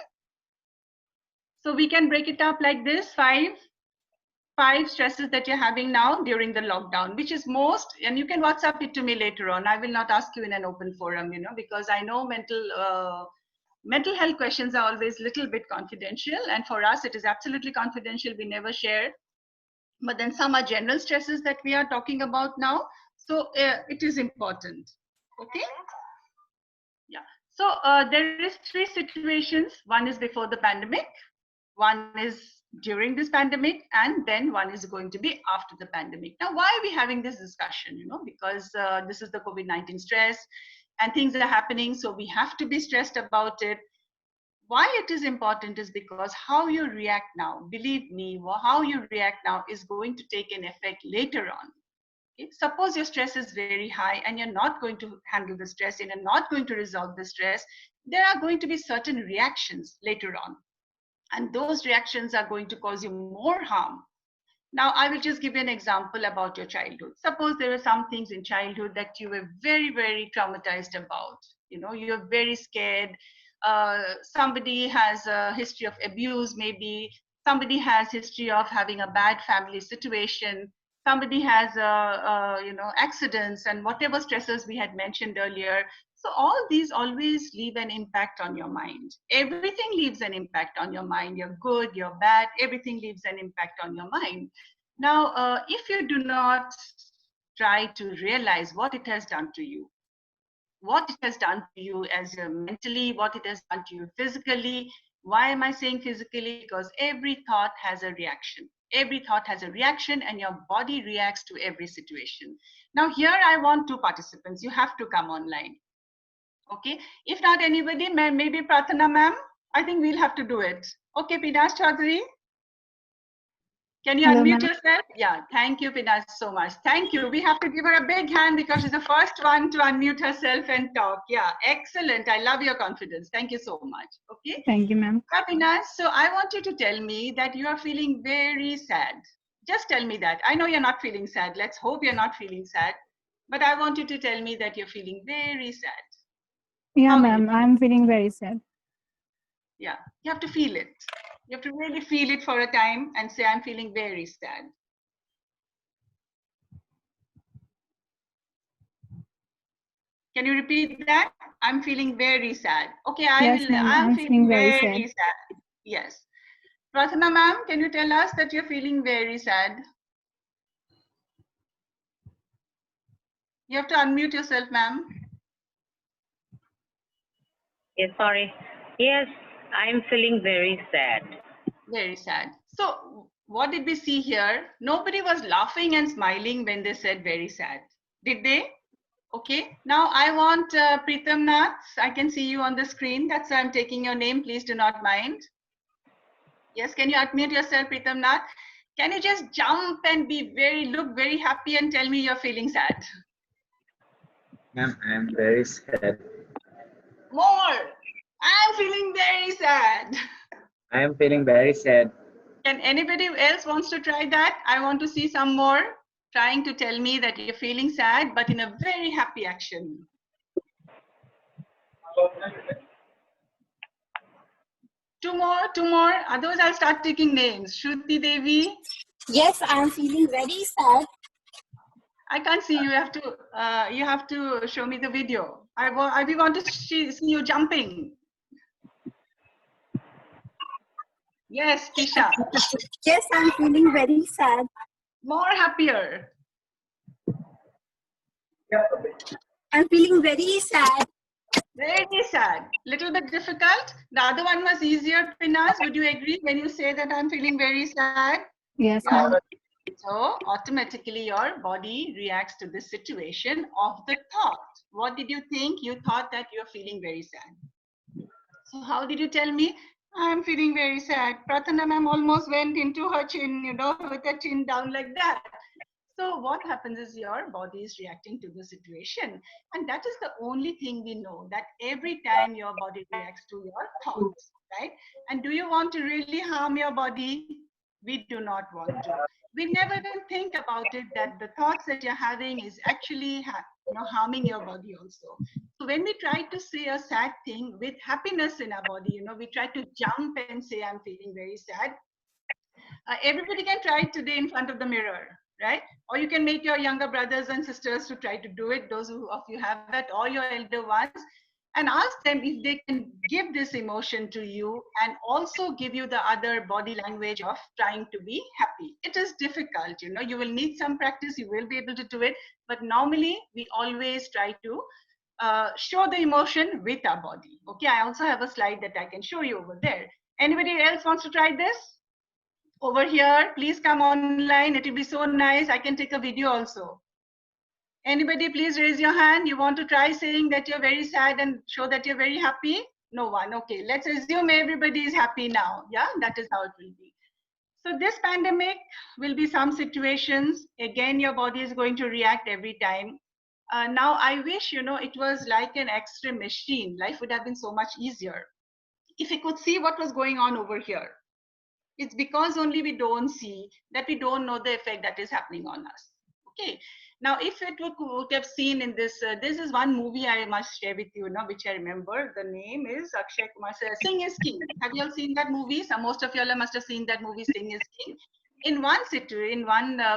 So we can break it up like this: 5 stresses that you're having now during the lockdown, which is most, and you can WhatsApp it to me later on. I will not ask you in an open forum, you know, because I know mental health questions are always a little bit confidential, and for us it is absolutely confidential. We never share. But then some are general stresses that we are talking about now, so it is important. Okay. Yeah. So there is 3 situations. One is before the pandemic, one is during this pandemic, and then one is going to be after the pandemic. Now, why are we having this discussion? Because this is the COVID-19 stress and things are happening, so we have to be stressed about it. Why it is important is because how you react now, believe me, how you react now is going to take an effect later on. Okay? Suppose your stress is very high and you're not going to handle the stress and you're not going to resolve the stress, there are going to be certain reactions later on. And those reactions are going to cause you more harm. Now, I will just give you an example about your childhood. Suppose there were some things in childhood that you were very, very traumatized about. You're very scared. Somebody has a history of abuse, maybe. Somebody has history of having a bad family situation. Somebody has, accidents and whatever stresses we had mentioned earlier. So all these always leave an impact on your mind. Everything leaves an impact on your mind. You're good, you're bad, everything leaves an impact on your mind. Now, if you do not try to realize what it has done to you, what it has done to you as mentally, what it has done to you physically. Why am I saying physically? Because every thought has a reaction. Every thought has a reaction and your body reacts to every situation. Now here I want 2 participants. You have to come online. Okay, if not anybody, maybe Prathana ma'am, I think we'll have to do it. Okay, Pinash Chaudhary, can you unmute yourself? Yeah, thank you, Pinash, so much. Thank you. We have to give her a big hand because she's the first one to unmute herself and talk. Yeah, excellent. I love your confidence. Thank you so much. Okay. Thank you, ma'am. Pinash, so I want you to tell me that you are feeling very sad. Just tell me that. I know you're not feeling sad. Let's hope you're not feeling sad. But I want you to tell me that you're feeling very sad. Yeah, ma'am, I'm feeling very sad. Yeah, you have to feel it. You have to really feel it for a time and say, I'm feeling very sad. Can you repeat that? I'm feeling very sad. Okay, I'm feeling very sad. Yes. Prathana ma'am, can you tell us that you're feeling very sad? You have to unmute yourself, ma'am. Yes, sorry. Yes, I'm feeling very sad. Very sad. So what did we see here? Nobody was laughing and smiling when they said very sad. Did they? Okay. Now I want Pritam Nath. I can see you on the screen. That's why I'm taking your name. Please do not mind. Yes, can you unmute yourself, Pritam Nath? Can you just jump and look very happy and tell me you're feeling sad? Ma'am, I am very sad. More. I'm feeling very sad. I am feeling very sad. Can anybody else wants to try that? I want to see some more trying to tell me that you're feeling sad, but in a very happy action. Two more. Otherwise, I'll start taking names. Shruti Devi. Yes, I am feeling very sad. I can't see you. You have to show me the video. I want to see you jumping. Yes, Tisha. Yes, I'm feeling very sad. More happier. I'm feeling very sad. Very sad. Little bit difficult. The other one was easier, Pinas. Would you agree when you say that I'm feeling very sad? Yes, ma'am. So automatically your body reacts to the situation of the thought. What did you think? You thought that you're feeling very sad. So how did you tell me? I'm feeling very sad. Prathana ma'am almost went into her chin, with her chin down like that. So what happens is your body is reacting to the situation. And that is the only thing we know, that every time your body reacts to your thoughts, right? And do you want to really harm your body? We do not want to. We never even think about it, that the thoughts that you're having is actually harming your body also. So when we try to say a sad thing with happiness in our body, we try to jump and say, I'm feeling very sad. Everybody can try it today in front of the mirror, right? Or you can make your younger brothers and sisters to try to do it, those of you have that, or your elder ones, and ask them if they can give this emotion to you and also give you the other body language of trying to be happy. It is difficult, you will need some practice, you will be able to do it, but normally we always try to show the emotion with our body. Okay, I also have a slide that I can show you over there. Anybody else wants to try this? Over here, please come online. It will be so nice. I can take a video also. Anybody, please raise your hand. You want to try saying that you're very sad and show that you're very happy? No one. Okay, let's assume everybody is happy now. Yeah, that is how it will be. So this pandemic will be some situations. Again, your body is going to react every time. Now, I wish, it was like an X-ray machine. Life would have been so much easier if we could see what was going on over here. It's because only we don't see that we don't know the effect that is happening on us. Okay. Now, if it would have seen in this, this is one movie I must share with you, which I remember. The name is Akshay Kumar. Singh is King. Have you all seen that movie? Most of you all must have seen that movie, Singh is King. In one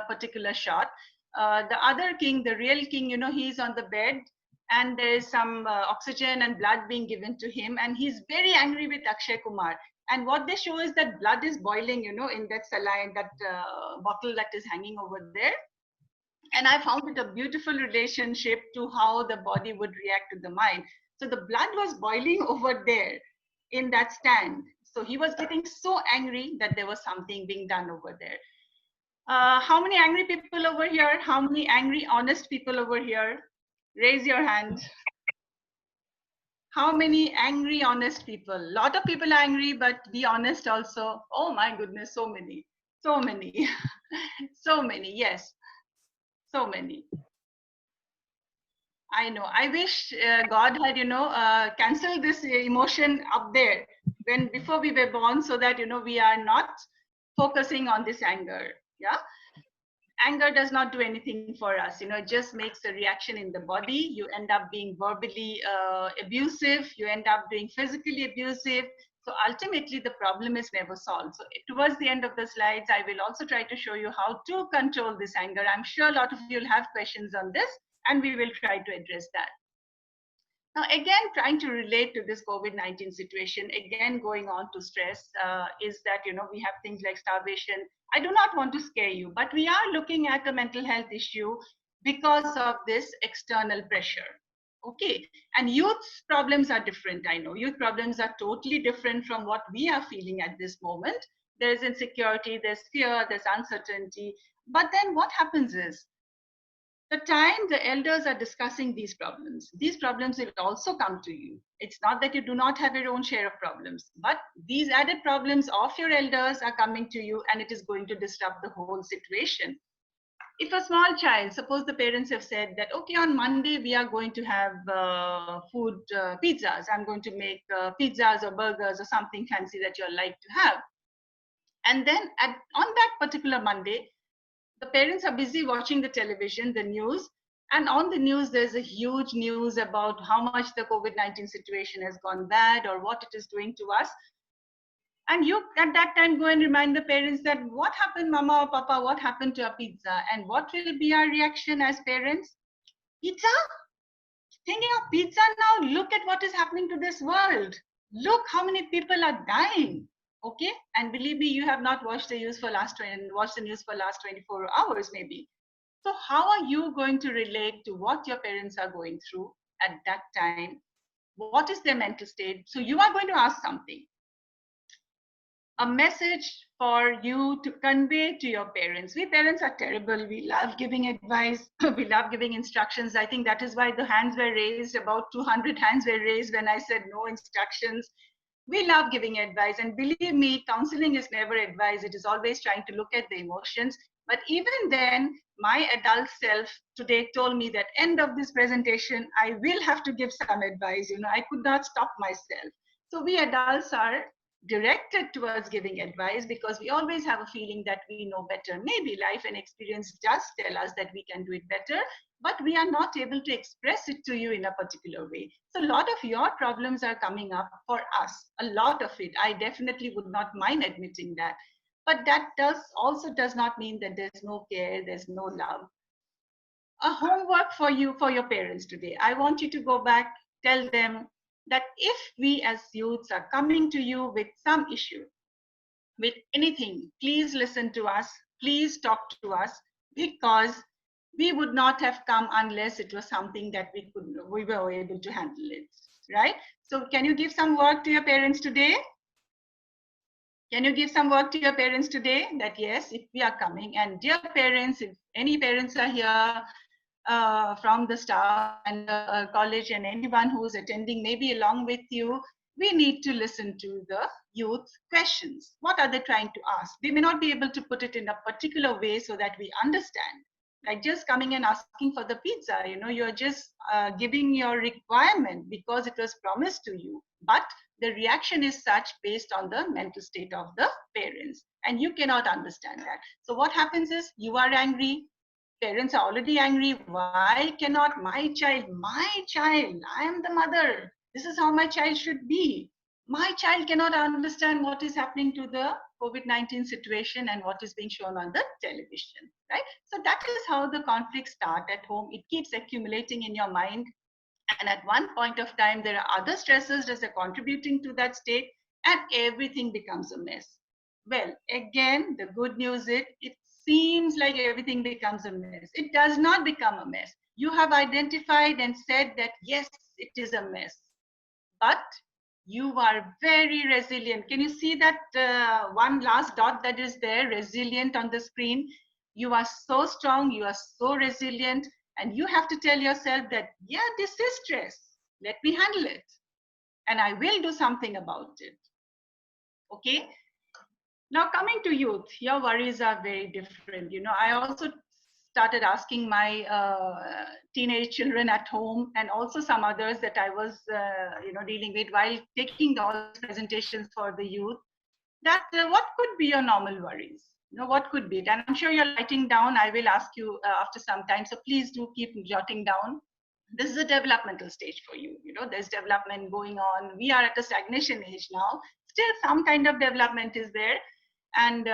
particular shot, the other king, the real king, he's on the bed and there is some oxygen and blood being given to him, and he's very angry with Akshay Kumar. And what they show is that blood is boiling, in that saline, that bottle that is hanging over there. And I found it a beautiful relationship to how the body would react to the mind. So the blood was boiling over there in that stand. So he was getting so angry that there was something being done over there. How many angry people over here? How many angry, honest people over here? Raise your hand. How many angry, honest people? A lot of people are angry, but be honest also. Oh my goodness, so many, so many, so many, yes, so many. I know. I wish God had, canceled this emotion up there before we were born, so that, we are not focusing on this anger. Yeah. Anger does not do anything for us. It just makes a reaction in the body. You end up being verbally abusive. You end up being physically abusive. So ultimately, the problem is never solved. So towards the end of the slides, I will also try to show you how to control this anger. I'm sure a lot of you will have questions on this, and we will try to address that. Now, again, trying to relate to this COVID-19 situation, again, going on to stress, is that, we have things like starvation. I do not want to scare you, but we are looking at a mental health issue because of this external pressure. Okay, and youth's problems are different. I know youth problems are totally different from what we are feeling at this moment. There's insecurity, there's fear, there's uncertainty. But then what happens is, the time the elders are discussing these problems will also come to you. It's not that you do not have your own share of problems, but these added problems of your elders are coming to you, and it is going to disrupt the whole situation. If a small child, suppose the parents have said that, okay, on Monday we are going to have pizzas. I'm going to make pizzas or burgers or something fancy that you'll like to have. And then on that particular Monday, the parents are busy watching the television, the news, and on the news, there's a huge news about how much the COVID-19 situation has gone bad or what it is doing to us. And you, at that time, go and remind the parents that what happened, Mama or Papa, what happened to our pizza? And what will be our reaction as parents? Pizza? Thinking of pizza now, look at what is happening to this world. Look how many people are dying. Okay, and believe me, you have not watched the news for last 24 hours, maybe. So how are you going to relate to what your parents are going through at that time? What is their mental state? So you are going to ask something. A message for you to convey to your parents. We parents are terrible. We love giving advice. We love giving instructions. I think that is why the hands were raised. About 200 hands were raised when I said no instructions. We love giving advice, and believe me, counseling is never advice. It is always trying to look at the emotions. But even then, my adult self today told me that end of this presentation, I will have to give some advice. I could not stop myself. So we adults are directed towards giving advice because we always have a feeling that we know better. Maybe life and experience just tell us that we can do it better, but we are not able to express it to you in a particular way. So a lot of your problems are coming up for us, a lot of it. I definitely would not mind admitting that. But that also does not mean that there's no care, there's no love. A homework for you, for your parents today. I want you to go back, tell them that if we as youths are coming to you with some issue, with anything, please listen to us, please talk to us, because we would not have come unless it was something that we were able to handle it, right? So can you give some work to your parents today? Can you give some work to your parents today? That yes, if we are coming, and dear parents, if any parents are here from the staff and college and anyone who is attending maybe along with you, we need to listen to the youth questions. What are they trying to ask? They may not be able to put it in a particular way so that we understand. Like just coming and asking for the pizza, you know, you're just giving your requirement because it was promised to you. But the reaction is such based on the mental state of the parents, and you cannot understand that. So what happens is you are angry, parents are already angry. Why cannot my child, I am the mother, this is how my child should be. My child cannot understand what is happening to the COVID-19 situation and what is being shown on the television, right? So that is how the conflicts start at home. It keeps accumulating in your mind. And at one point of time, there are other stressors that are contributing to that state, and everything becomes a mess. Well, again, the good news is it seems like everything becomes a mess. It does not become a mess. You have identified and said that, yes, it is a mess. But you are very resilient. Can you see that one last dot that is there, resilient on the screen? You are so strong, you are so resilient, and you have to tell yourself that, yeah, this is stress. Let me handle it. And I will do something about it. Okay? Now coming to youth, your worries are very different. You know, I also started asking my teenage children at home and also some others that I was, dealing with while taking all these presentations for the youth, that what could be your normal worries? You know, what could be it? And I'm sure you're writing down. I will ask you after some time. So please do keep jotting down. This is a developmental stage for you. You know, there's development going on. We are at a stagnation age now. Still some kind of development is there. And,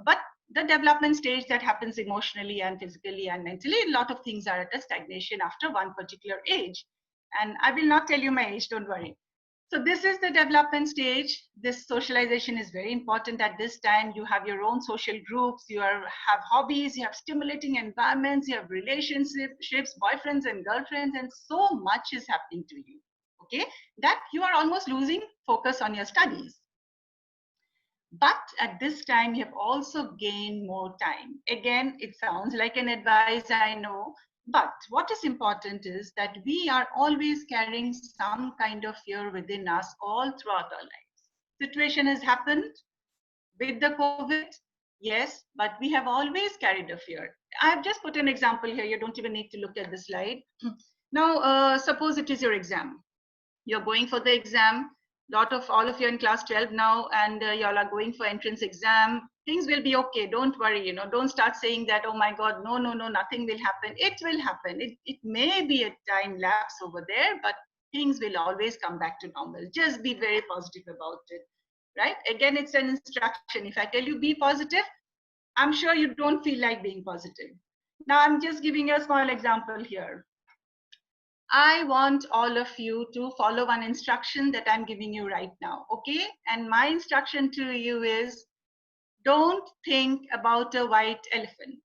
but the development stage that happens emotionally and physically and mentally, a lot of things are at a stagnation after one particular age. And I will not tell you my age, don't worry. So this is the development stage. This socialization is very important at this time. You have your own social groups, you have hobbies, you have stimulating environments, you have relationships, boyfriends and girlfriends, and so much is happening to you, okay? That you are almost losing focus on your studies. But at this time, you have also gained more time. Again, it sounds like an advice, I know, but what is important is that we are always carrying some kind of fear within us all throughout our lives. Situation has happened with the COVID, yes, but we have always carried a fear. I've just put an example here. You don't even need to look at the slide. Now, suppose it is your exam. You're going for the exam. All of you are in class 12 now, and y'all are going for entrance exam. Things will be okay. Don't worry. You know, don't start saying that, oh my God, no, nothing will happen. It will happen. It may be a time lapse over there, but things will always come back to normal. Just be very positive about it, right? Again, it's an instruction. If I tell you be positive, I'm sure you don't feel like being positive. Now, I'm just giving you a small example here. I want all of you to follow one instruction that I'm giving you right now, okay? And my instruction to you is, don't think about a white elephant.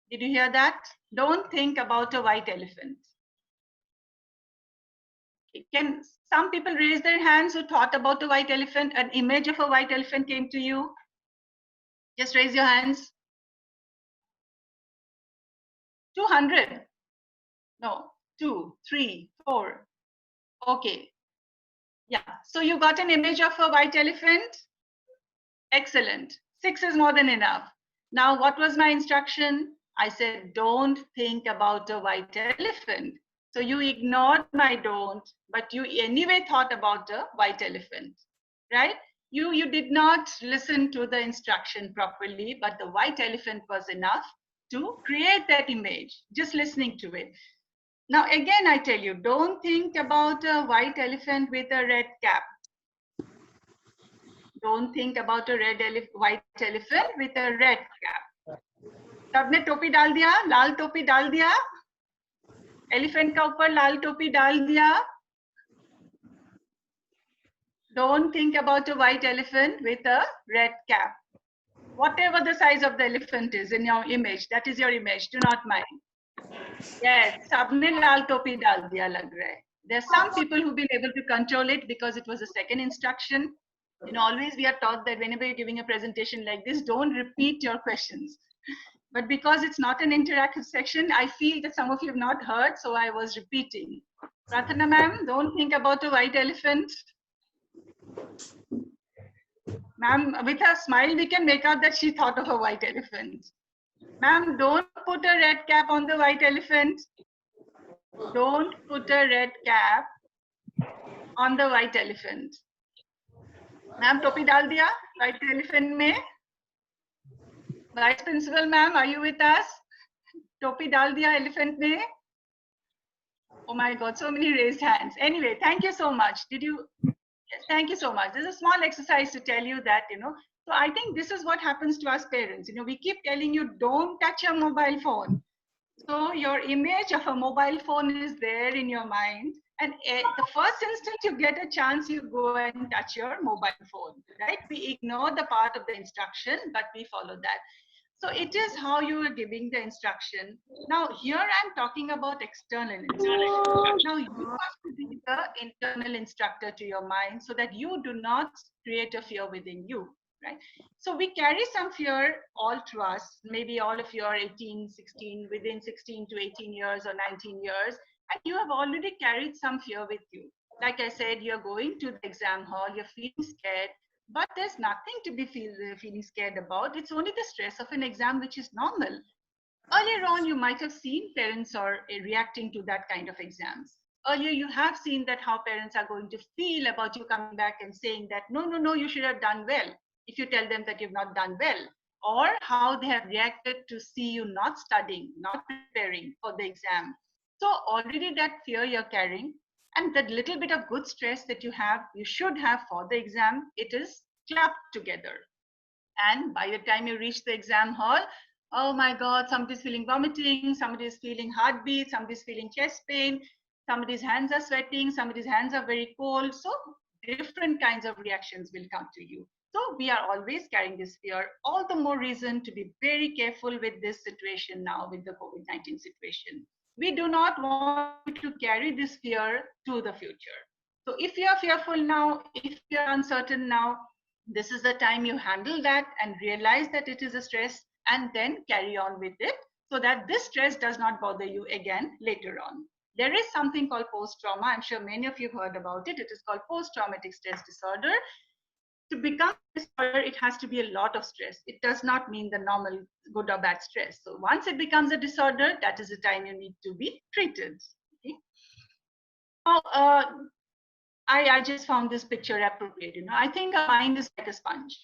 Did you hear that? Don't think about a white elephant. Can some people raise their hands who thought about a white elephant? An image of a white elephant came to you? Just raise your hands. 200. No, 2, 3, 4. Okay. Yeah. So you got an image of a white elephant? Excellent. 6 is more than enough. Now, what was my instruction? I said, don't think about a white elephant. So you ignored my don't, but you anyway thought about a white elephant, right? You did not listen to the instruction properly, but the white elephant was enough to create that image, just listening to it. Now, again, I tell you, don't think about a white elephant with a red cap. Don't think about a white elephant with a red cap. सबने टोपी डाल दिया, लाल टोपी डाल दिया, elephant का ऊपर लाल टोपी डाल दिया. Don't think about a white elephant with a red cap. Whatever the size of the elephant is in your image, that is your image, do not mind. Yes, सबने लाल टोपी डाल दिया लग रहा है. There are some people who've been able to control it because it was a second instruction. You know, always we are taught that whenever you're giving a presentation like this, don't repeat your questions. But because it's not an interactive section, I feel that some of you have not heard, so I was repeating. Prathana ma'am, don't think about a white elephant. Ma'am, with her smile, we can make out that she thought of a white elephant. Ma'am, don't put a red cap on the white elephant. Don't put a red cap on the white elephant. Ma'am, topi dal diya white elephant mein? Vice Principal ma'am, are you with us? Topi dal diya elephant mein? Oh my God, so many raised hands. Anyway, thank you so much. Did you? Yes, thank you so much. This is a small exercise to tell you that, you know, so I think this is what happens to us parents. You know, we keep telling you, don't touch your mobile phone. So your image of a mobile phone is there in your mind. And the first instant you get a chance, you go and touch your mobile phone, right? We ignore the part of the instruction, but we follow that. So it is how you are giving the instruction. Now here I'm talking about external instruction. Now you have to be the internal instructor to your mind so that you do not create a fear within you, right? So we carry some fear all through us. Maybe all of you are 18, 16, within 16 to 18 years or 19 years, and you have already carried some fear with you. Like I said, you're going to the exam hall, you're feeling scared, but there's nothing to be feeling scared about. It's only the stress of an exam, which is normal. Earlier on, you might have seen parents are reacting to that kind of exams. Earlier, you have seen that how parents are going to feel about you coming back and saying that, no, no, no, you should have done well, if you tell them that you've not done well. Or how they have reacted to see you not studying, not preparing for the exam. So already that fear you're carrying, and that little bit of good stress that you have, you should have for the exam, it is clapped together. And by the time you reach the exam hall, oh my God, somebody's feeling vomiting, somebody's feeling heartbeat, somebody's feeling chest pain, somebody's hands are sweating, somebody's hands are very cold. So different kinds of reactions will come to you. So we are always carrying this fear. All the more reason to be very careful with this situation now, with the COVID-19 situation. We do not want to carry this fear to the future. So if you are fearful now, if you are uncertain now, this is the time you handle that and realize that it is a stress and then carry on with it so that this stress does not bother you again later on. There is something called post-trauma. I'm sure many of you have heard about it. It is called post-traumatic stress disorder. To become a disorder, it has to be a lot of stress. It does not mean the normal good or bad stress. So once it becomes a disorder, that is the time you need to be treated. Okay? Now, I just found this picture appropriate. You know, I think our mind is like a sponge,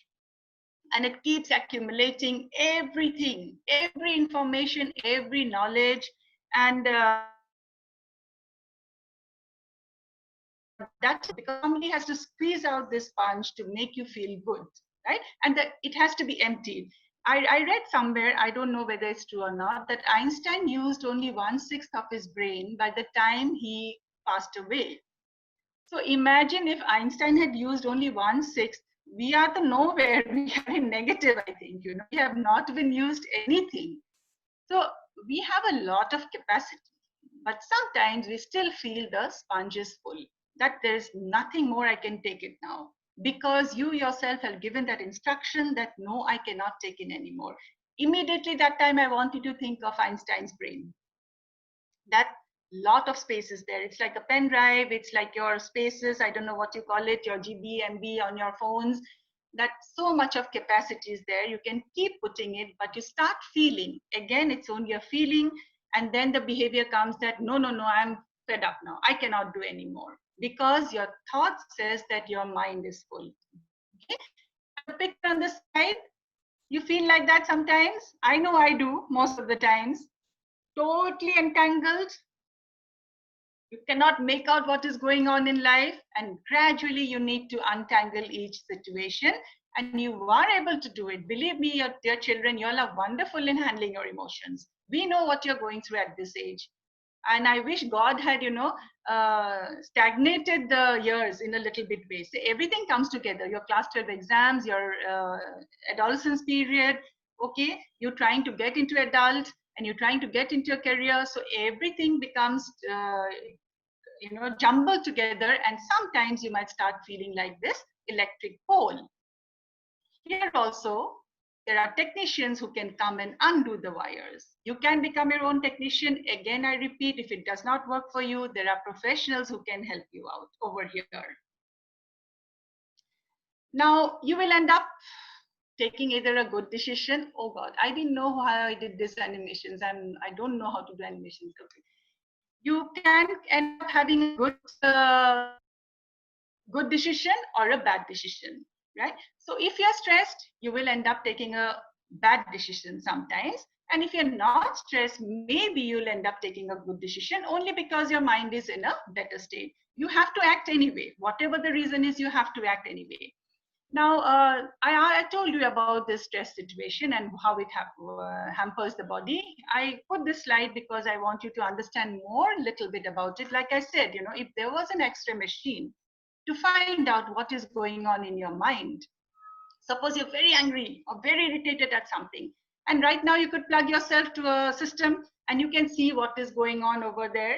and it keeps accumulating everything, every information, every knowledge, and that's because somebody has to squeeze out this sponge to make you feel good, right? And that it has to be emptied. I read somewhere, I don't know whether it's true or not, that Einstein used only 1/6 of his brain by the time he passed away. So imagine if Einstein had used only 1/6, we are the nowhere, we are in negative, I think, you know, we have not even used anything. So we have a lot of capacity, but sometimes we still feel the sponge is full, that there's nothing more I can take it now, because you yourself have given that instruction that no, I cannot take in anymore. Immediately that time I want you to think of Einstein's brain. That lot of spaces there. It's like a pen drive, it's like your spaces, I don't know what you call it, your GB, MB on your phones. That so much of capacity is there. You can keep putting it, but you start feeling. Again, it's only a feeling, and then the behavior comes that no, no, no, I'm fed up now. I cannot do anymore, because your thought says that your mind is full. Okay? The picture on the side, you feel like that sometimes. I know I do most of the times. Totally entangled. You cannot make out what is going on in life, and gradually you need to untangle each situation, and you are able to do it. Believe me, your dear children, you all are wonderful in handling your emotions. We know what you're going through at this age. And I wish God had, you know, stagnated the years in a little bit way. So everything comes together, your class 12 exams, your adolescence period, okay, you're trying to get into adult, and you're trying to get into a career. So everything becomes, you know, jumbled together. And sometimes you might start feeling like this, electric pole. Here also, there are technicians who can come and undo the wires. You can become your own technician. Again, I repeat, if it does not work for you, there are professionals who can help you out over here. Now, you will end up taking either a good decision. Oh God, I didn't know how I did this animations, and I don't know how to do animations. Okay. You can end up having a good decision or a bad decision, right? So if you're stressed, you will end up taking a bad decision sometimes. And if you're not stressed, maybe you'll end up taking a good decision only because your mind is in a better state. You have to act anyway. Whatever the reason is, you have to act anyway. Now, I told you about this stress situation and how it hampers the body. I put this slide because I want you to understand more a little bit about it. Like I said, you know, if there was an X-ray machine to find out what is going on in your mind. Suppose you're very angry or very irritated at something. And right now you could plug yourself to a system and you can see what is going on over there.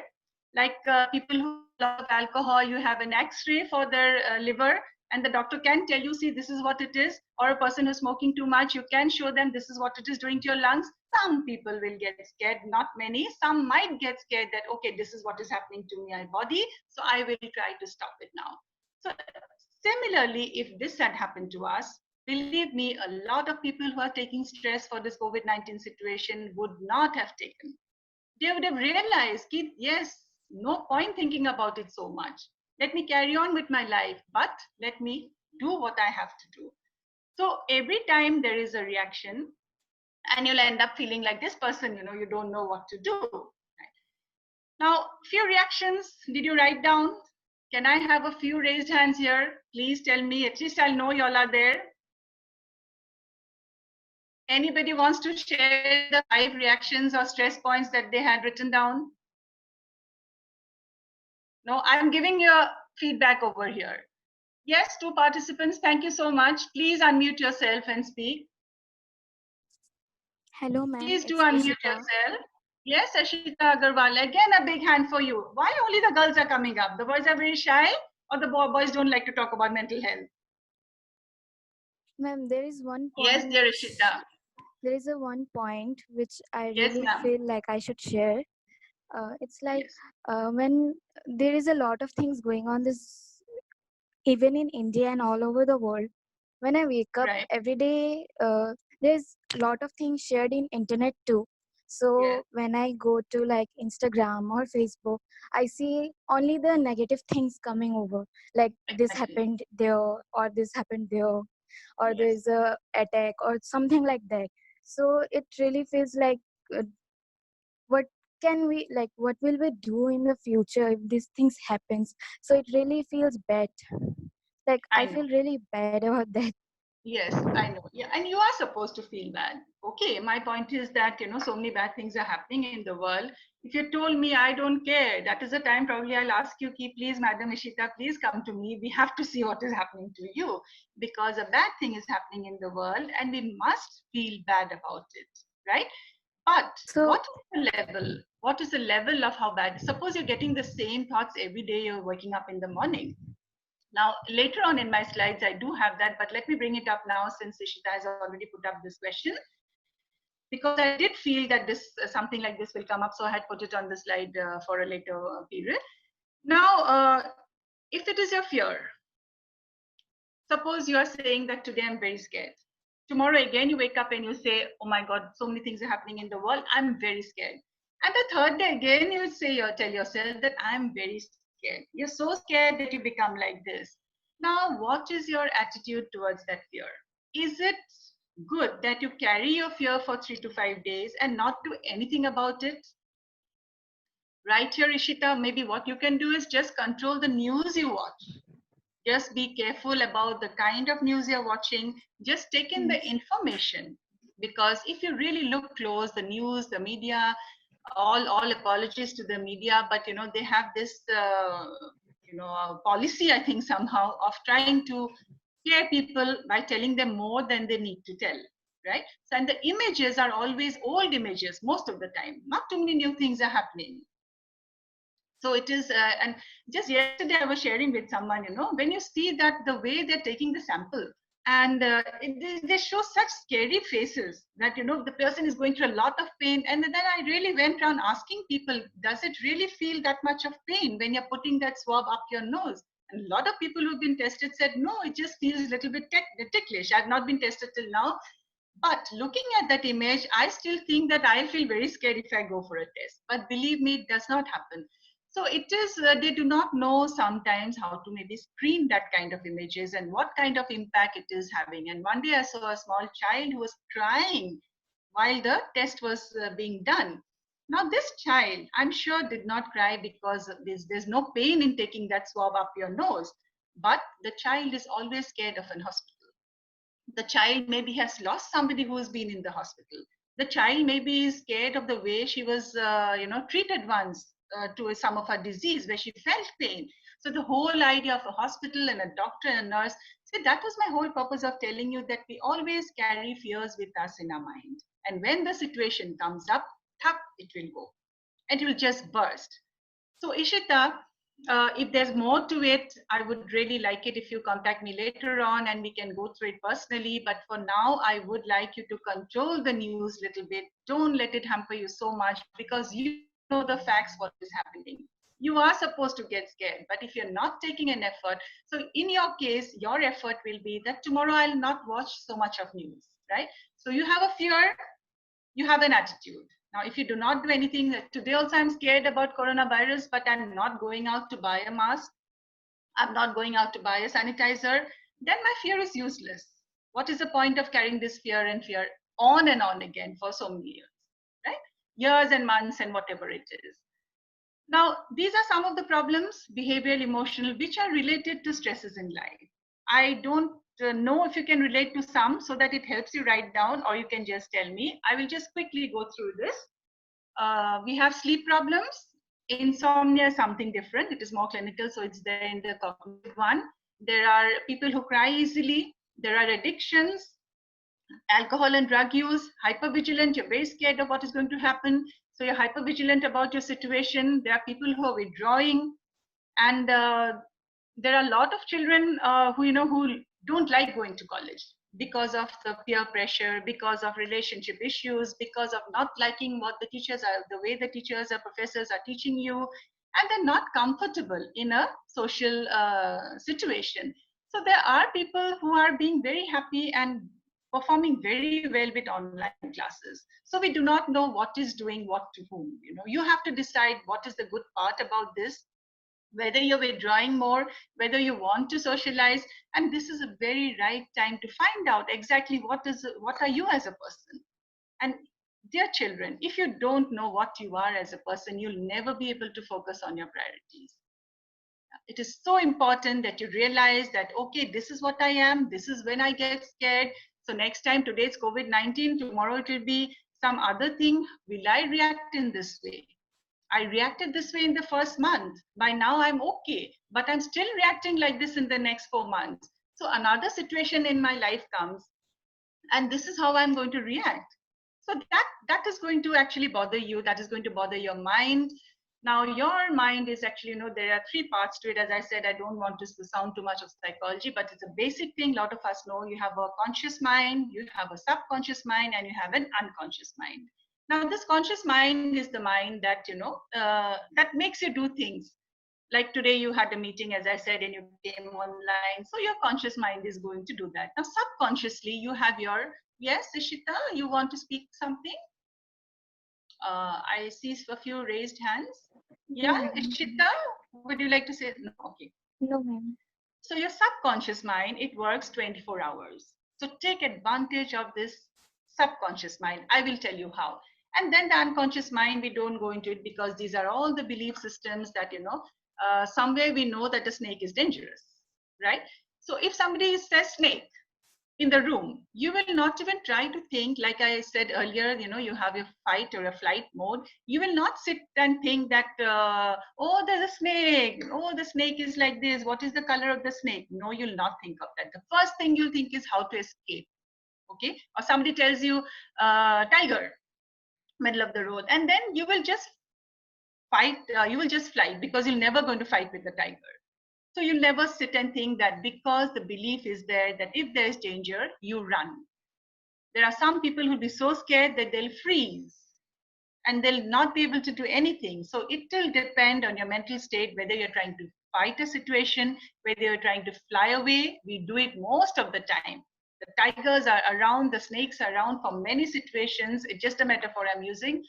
Like people who love alcohol, you have an X-ray for their liver and the doctor can tell you, see, this is what it is. Or a person who's smoking too much, you can show them this is what it is doing to your lungs. Some people will get scared, not many. Some might get scared that, okay, this is what is happening to my body, so I will try to stop it now. So similarly, if this had happened to us, believe me, a lot of people who are taking stress for this COVID-19 situation would not have taken. They would have realized, yes, no point thinking about it so much. Let me carry on with my life, but let me do what I have to do. So every time there is a reaction, and you'll end up feeling like this person, you know, you don't know what to do. Right? Now, few reactions, did you write down? Can I have a few raised hands here? Please tell me, at least I'll know y'all are there. Anybody wants to share the 5 reactions or stress points that they had written down? No, I'm giving you feedback over here. Yes, 2 participants, thank you so much. Please unmute yourself and speak. Hello, ma'am. Please do unmute yourself. Yes, Ashita Agarwal, again a big hand for you. Why only the girls are coming up? The boys are very shy, or the boys don't like to talk about mental health? Ma'am, there is one point. Yes, dear Ashita. There is one point which I Yes, really ma'am. feel like I should share. It's like when there is a lot of things going on this, even in India and all over the world. When I wake up every day, there's a lot of things shared in internet too. So when I go to like Instagram or Facebook, I see only the negative things coming over. Like this happened there, or this happened there, or there's a attack or something like that. So it really feels like what can we like, what will we do in the future if these things happens? So it really feels bad. Like I feel really bad about that. Yes, I know. Yeah, and you are supposed to feel bad. Okay, my point is that, you know, so many bad things are happening in the world. If you told me I don't care, that is the time probably I'll ask you, please, Madam Ishita, please come to me. We have to see what is happening to you, because a bad thing is happening in the world and we must feel bad about it, right? But what is the level? What is the level of how bad? Suppose you're getting the same thoughts every day you're waking up in the morning. Now, later on in my slides, I do have that, but let me bring it up now since Ishita has already put up this question. Because I did feel that this something like this will come up, so I had put it on the slide for a later period. Now, if it is your fear, suppose you are saying that today I'm very scared. Tomorrow again, you wake up and you say, oh my God, so many things are happening in the world, I'm very scared. And the third day again, you say, or tell yourself that I'm very scared. You're so scared that you become like this. Now, what is your attitude towards that fear? Is it good that you carry your fear for 3 to 5 days and not do anything about it? Right here, Ishita, maybe what you can do is just control the news you watch. Just be careful about the kind of news you're watching. Just take in the information. Because if you really look close, the news, the media, all apologies to the media, but you know, they have this policy, I think, somehow of trying to scare people by telling them more than they need to tell, right? So, and the images are always old images most of the time. Not too many new things are happening. So it is, and just yesterday I was sharing with someone, when you see that the way they're taking the sample, and they show such scary faces that, the person is going through a lot of pain. And then I really went around asking people, does it really feel that much of pain when you're putting that swab up your nose? And a lot of people who've been tested said, no, it just feels a little bit ticklish. I've not been tested till now. But looking at that image, I still think that I'll feel very scared if I go for a test. But believe me, it does not happen. So it is, they do not know sometimes how to maybe screen that kind of images and what kind of impact it is having. And one day I saw a small child who was crying while the test was being done. Now this child, I'm sure, did not cry because there's no pain in taking that swab up your nose. But the child is always scared of an hospital. The child maybe has lost somebody who has been in the hospital. The child maybe is scared of the way she was, treated once to some of her disease where she felt pain. So the whole idea of a hospital and a doctor and a nurse, see, that was my whole purpose of telling you that we always carry fears with us in our mind. And when the situation comes up, it will go. And it will just burst. So Ishita, if there's more to it, I would really like it if you contact me later on and we can go through it personally. But for now, I would like you to control the news a little bit. Don't let it hamper you so much, because you know the facts, what is happening. You are supposed to get scared, but if you're not taking an effort, so in your case, your effort will be that tomorrow I'll not watch so much of news, right? So you have a fear, you have an attitude. Now, if you do not do anything, today also I'm scared about coronavirus, but I'm not going out to buy a mask. I'm not going out to buy a sanitizer. Then my fear is useless. What is the point of carrying this fear and fear on and on again for so many years, right? Years and months and whatever it is. Now, these are some of the problems, behavioral, emotional, which are related to stresses in life. I don't know if you can relate to some so that it helps you write down, or you can just tell me. I will just quickly go through this. We have sleep problems. Insomnia is something different. It is more clinical, so it's there in the cognitive one. There are people who cry easily. There are addictions, alcohol and drug use, hypervigilant. You're very scared of what is going to happen. So you're hypervigilant about your situation. There are people who are withdrawing. And there are a lot of children who don't like going to college because of the peer pressure, because of relationship issues, because of not liking what the teachers are, the way the teachers or professors are teaching you, and they're not comfortable in a social situation. So there are people who are being very happy and performing very well with online classes. So we do not know what is doing what to whom. You have to decide what is the good part about this, whether you're withdrawing more, whether you want to socialize. And this is a very right time to find out exactly what are you as a person. And dear children, if you don't know what you are as a person, you'll never be able to focus on your priorities. It is so important that you realize that, okay, this is what I am. This is when I get scared. So next time, today it's COVID-19, tomorrow it will be some other thing. Will I react in this way? I reacted this way in the first month. By now I'm okay, but I'm still reacting like this in the next 4 months. So another situation in my life comes, and this is how I'm going to react. So that is going to actually bother you. That is going to bother your mind. Now your mind is actually, there are 3 parts to it. As I said, I don't want to sound too much of psychology, but it's a basic thing. A lot of us know. You have a conscious mind, you have a subconscious mind, and you have an unconscious mind. Now, this conscious mind is the mind that, that makes you do things. Like today you had a meeting, as I said, and you came online. So your conscious mind is going to do that. Now, subconsciously, you have your, yes, Ishita, you want to speak something? I see a few raised hands. Yeah, Ishita, would you like to say? No, okay. No, ma'am. So your subconscious mind, it works 24 hours. So take advantage of this subconscious mind. I will tell you how. And then the unconscious mind, we don't go into it because these are all the belief systems that, somewhere we know that a snake is dangerous, right? So if somebody says snake in the room, you will not even try to think, like I said earlier, you have a fight or a flight mode. You will not sit and think that, oh, there's a snake. Oh, the snake is like this. What is the color of the snake? No, you'll not think of that. The first thing you'll think is how to escape. Okay? Or somebody tells you, tiger, middle of the road. And then you will just fight, you will just fly because you're never going to fight with the tiger. So you'll never sit and think that because the belief is there that if there's danger, you run. There are some people who'll be so scared that they'll freeze and they'll not be able to do anything. So it will depend on your mental state, whether you're trying to fight a situation, whether you're trying to fly away. We do it most of the time. The tigers are around, the snakes are around for many situations. It's just a metaphor I'm using.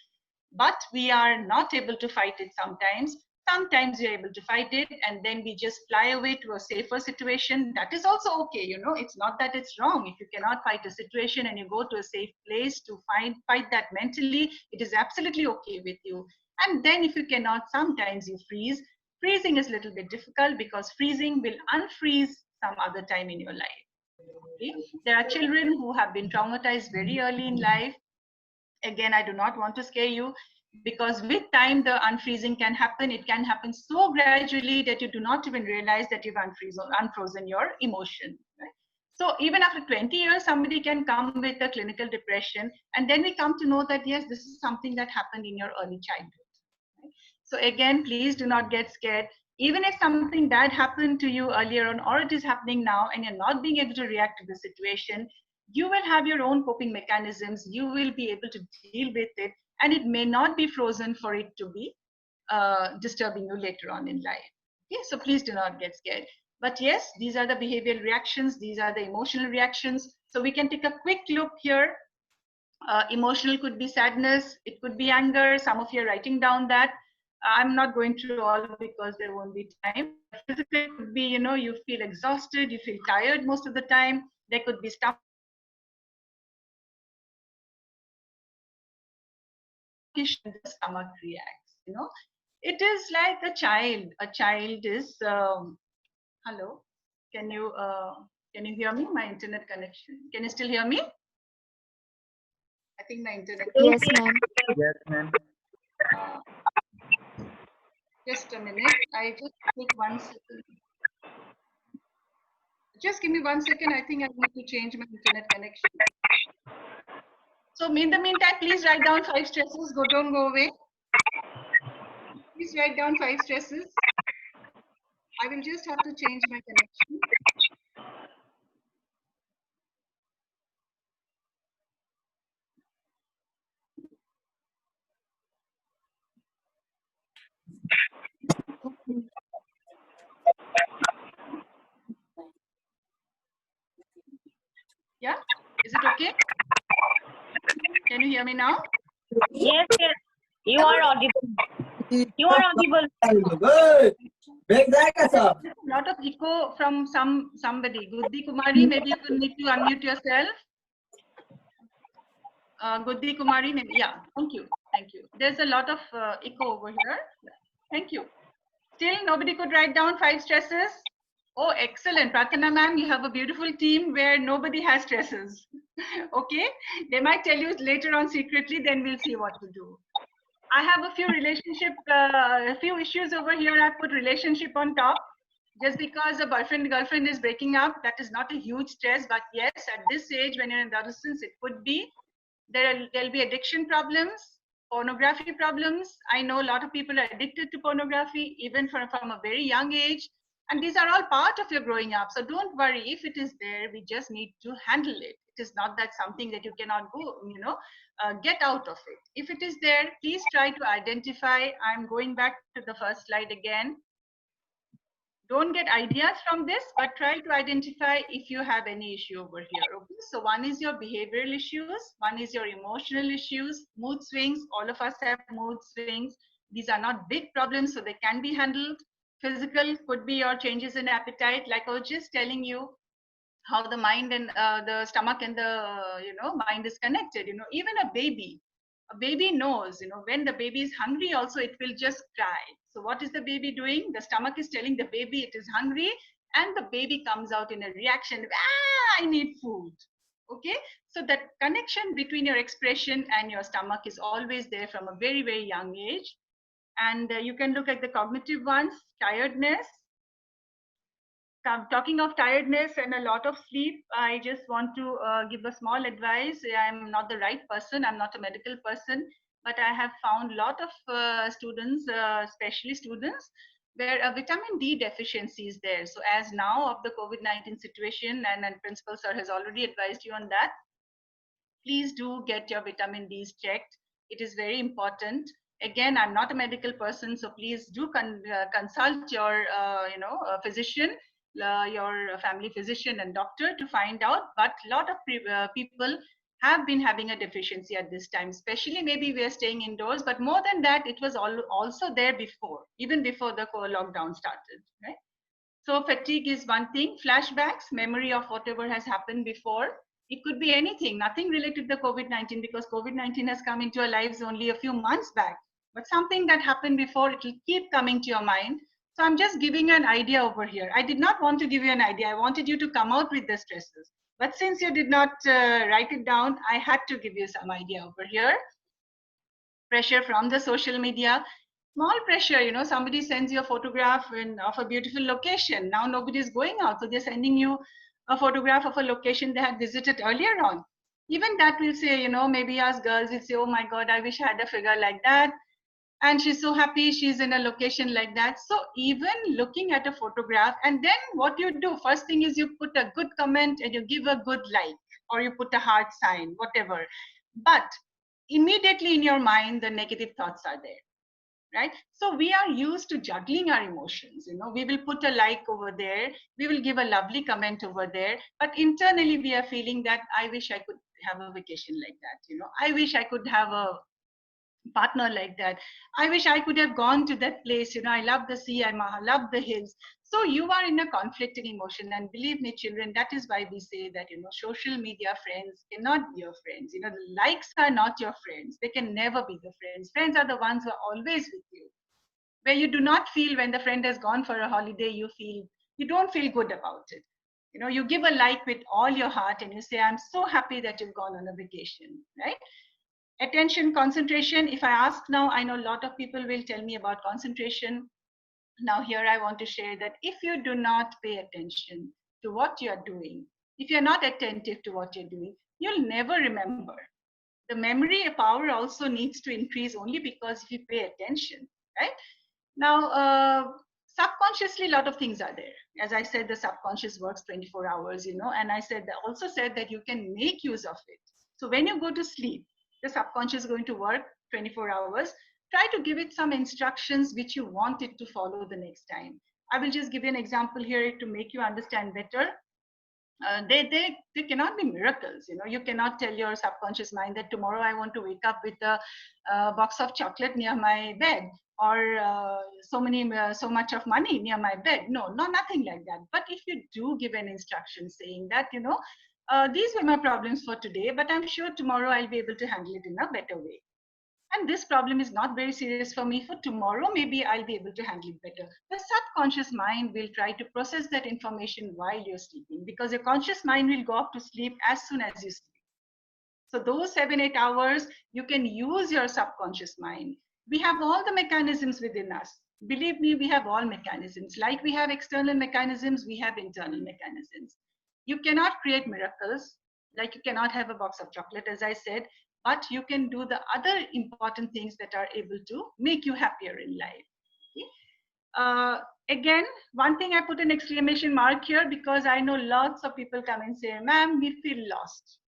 But we are not able to fight it sometimes. Sometimes we're able to fight it and then we just fly away to a safer situation. That is also okay, you know, it's not that it's wrong. If you cannot fight a situation and you go to a safe place to fight that mentally, it is absolutely okay with you. And then if you cannot, sometimes you freeze. Freezing is a little bit difficult because freezing will unfreeze some other time in your life. Okay? There are children who have been traumatized very early in life. Again, I do not want to scare you, because with time the unfreezing can happen. It can happen so gradually that you do not even realize that you've unfrozen your emotion. Right? So even after 20 years, somebody can come with a clinical depression, and then we come to know that yes, this is something that happened in your early childhood. Right? So again, please do not get scared. Even if something bad happened to you earlier on, or it is happening now, and you're not being able to react to the situation, you will have your own coping mechanisms. You will be able to deal with it, and it may not be frozen for it to be disturbing you later on in life. Okay, so please do not get scared. But yes, these are the behavioral reactions. These are the emotional reactions. So we can take a quick look here. Emotional could be sadness. It could be anger. Some of you are writing down that. I'm not going through all because there won't be time. Physical could be, you know, you feel exhausted. You feel tired most of the time. There could be stomach issue. The stomach reacts, you know. It is like a child. A child is, hello, can you hear me? My internet connection. Can you still hear me? I think my internet. Yes, ma'am. Yes, ma'am. Just a minute. I just take 1 second. Just give me 1 second. I think I need to change my internet connection. So in the meantime, please write down 5 stresses. Don't go away. Please write down 5 stresses. I will just have to change my connection. Yeah, is it okay? Can you hear me now? Yes, yes. You are audible. You are audible. A lot of echo from somebody. Guddi Kumari, maybe you will need to unmute yourself. Guddi Kumari, maybe. Yeah, thank you. Thank you. There's a lot of echo over here. Thank you. Still, nobody could write down 5 stresses. Oh, excellent. Prathana ma'am, you have a beautiful team where nobody has stresses. Okay. They might tell you later on secretly, then we'll see what to do. I have a few a few issues over here. I put relationship on top. Just because a boyfriend-girlfriend is breaking up, that is not a huge stress. But yes, at this age, when you're in adolescence, it could be. There'll be addiction problems, pornography problems. I know a lot of people are addicted to pornography, even from a very young age. And these are all part of your growing up. So don't worry if it is there, we just need to handle it. It is not that something that you cannot go, you know, get out of it. If it is there, please try to identify. I'm going back to the first slide again. Don't get ideas from this, but try to identify if you have any issue over here. Okay? So one is your behavioral issues, one is your emotional issues, mood swings. All of us have mood swings. These are not big problems, so they can be handled. Physical could be your changes in appetite, like I was just telling you how the mind and the stomach and the mind is connected. You know, even a baby knows, you know, when the baby is hungry also it will just cry. So what is the baby doing? The stomach is telling the baby it is hungry, and the baby comes out in a reaction, I need food. Okay, so that connection between your expression and your stomach is always there from a very, very young age. And you can look at the cognitive ones. Tiredness. Talking of tiredness and a lot of sleep, I just want to give a small advice. I'm not the right person. I'm not a medical person. but I have found a lot of students, especially students, where a vitamin D deficiency is there. So as now of the COVID-19 situation, and Principal Sir has already advised you on that, please do get your vitamin Ds checked. It is very important. Again, I'm not a medical person, so please do consult your physician, your family physician and doctor to find out. But a lot of people have been having a deficiency at this time, especially maybe we are staying indoors, but more than that, it was also there before, even before the lockdown started, right? So fatigue is one thing, flashbacks, memory of whatever has happened before. It could be anything, nothing related to COVID-19, because COVID-19 has come into our lives only a few months back, but something that happened before, it will keep coming to your mind. So I'm just giving you an idea over here. I did not want to give you an idea. I wanted you to come out with the stresses. But since you did not write it down, I had to give you some idea over here. Pressure from the social media. Small pressure, you know, somebody sends you a photograph of a beautiful location. Now nobody is going out, so they're sending you a photograph of a location they had visited earlier on. Even that will say, you know, maybe us girls will say, oh my God, I wish I had a figure like that. And she's so happy she's in a location like that. So even looking at a photograph, and then what you do, first thing is you put a good comment and you give a good like, or you put a heart sign, whatever. But immediately in your mind, the negative thoughts are there. Right? So we are used to juggling our emotions. You know, we will put a like over there, we will give a lovely comment over there, but internally we are feeling that I wish I could have a vacation like that. You know, I wish I could have a partner like that. I wish I could have gone to that place. You know, I love the sea, I love the hills. So you are in a conflicting emotion, and believe me, children, that is why we say that, you know, social media friends cannot be your friends. You know, the likes are not your friends. They can never be the friends. Friends are the ones who are always with you. Where you do not feel when the friend has gone for a holiday, you don't feel good about it. You know, you give a like with all your heart and you say, I'm so happy that you've gone on a vacation, right? Attention, concentration. If I ask now, I know a lot of people will tell me about concentration. Now here I want to share that if you do not pay attention to what you are doing, if you're not attentive to what you're doing, you'll never remember. The memory power also needs to increase only because if you pay attention, right? Now, subconsciously, a lot of things are there. As I said, the subconscious works 24 hours, you know, and I also said that you can make use of it. So when you go to sleep, the subconscious is going to work 24 hours. Try to give it some instructions which you want it to follow the next time. I will just give you an example here to make you understand better. They cannot be miracles. You know, you cannot tell your subconscious mind that tomorrow I want to wake up with a box of chocolate near my bed, or so much of money near my bed. No, nothing like that. But if you do give an instruction saying that, you know, these were my problems for today, but I'm sure tomorrow I'll be able to handle it in a better way. And this problem is not very serious for me. For tomorrow, maybe I'll be able to handle it better. The subconscious mind will try to process that information while you're sleeping, because your conscious mind will go off to sleep as soon as you sleep. So those 7-8 hours, you can use your subconscious mind. We have all the mechanisms within us. Believe me, we have all mechanisms. Like we have external mechanisms, we have internal mechanisms. You cannot create miracles, like you cannot have a box of chocolate, as I said, but you can do the other important things that are able to make you happier in life. Okay? Again, one thing I put an exclamation mark here, because I know lots of people come and say, ma'am, we feel lost.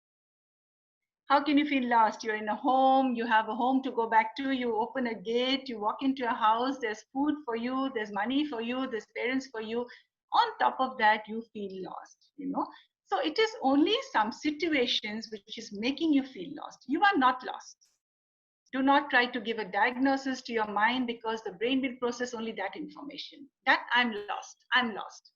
How can you feel lost? You're in a home, you have a home to go back to, you open a gate, you walk into a house, there's food for you, there's money for you, there's parents for you. On top of that, you feel lost, you know. So it is only some situations which is making you feel lost. You are not lost. Do not try to give a diagnosis to your mind, because the brain will process only that information. That I'm lost, I'm lost.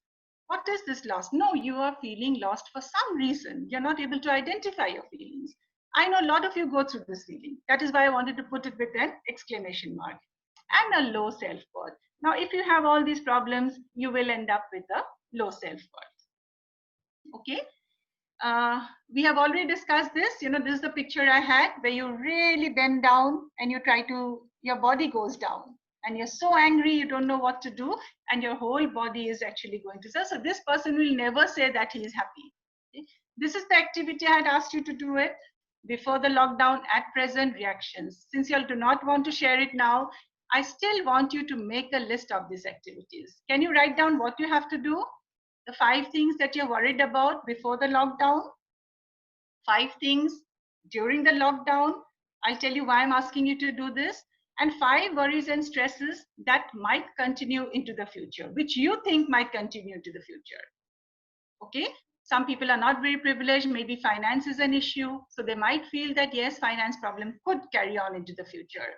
What is this lost? No, you are feeling lost for some reason. You're not able to identify your feelings. I know a lot of you go through this feeling. That is why I wanted to put it with an exclamation mark. And a low self-worth. Now, if you have all these problems, you will end up with a low self-worth. Okay? We have already discussed this. You know, this is the picture I had where you really bend down and you try to, your body goes down. And you're so angry, you don't know what to do. And your whole body is actually going to say, so this person will never say that he is happy. Okay? This is the activity I had asked you to do it. before the lockdown, at present, reactions. Since you all do not want to share it now, I still want you to make a list of these activities. Can you write down what you have to do? The 5 things that you're worried about before the lockdown, 5 things during the lockdown. I'll tell you why I'm asking you to do this, and 5 worries and stresses that might continue into the future, which you think might continue into the future. Okay? Some people are not very privileged, maybe finance is an issue, so they might feel that yes, finance problem could carry on into the future.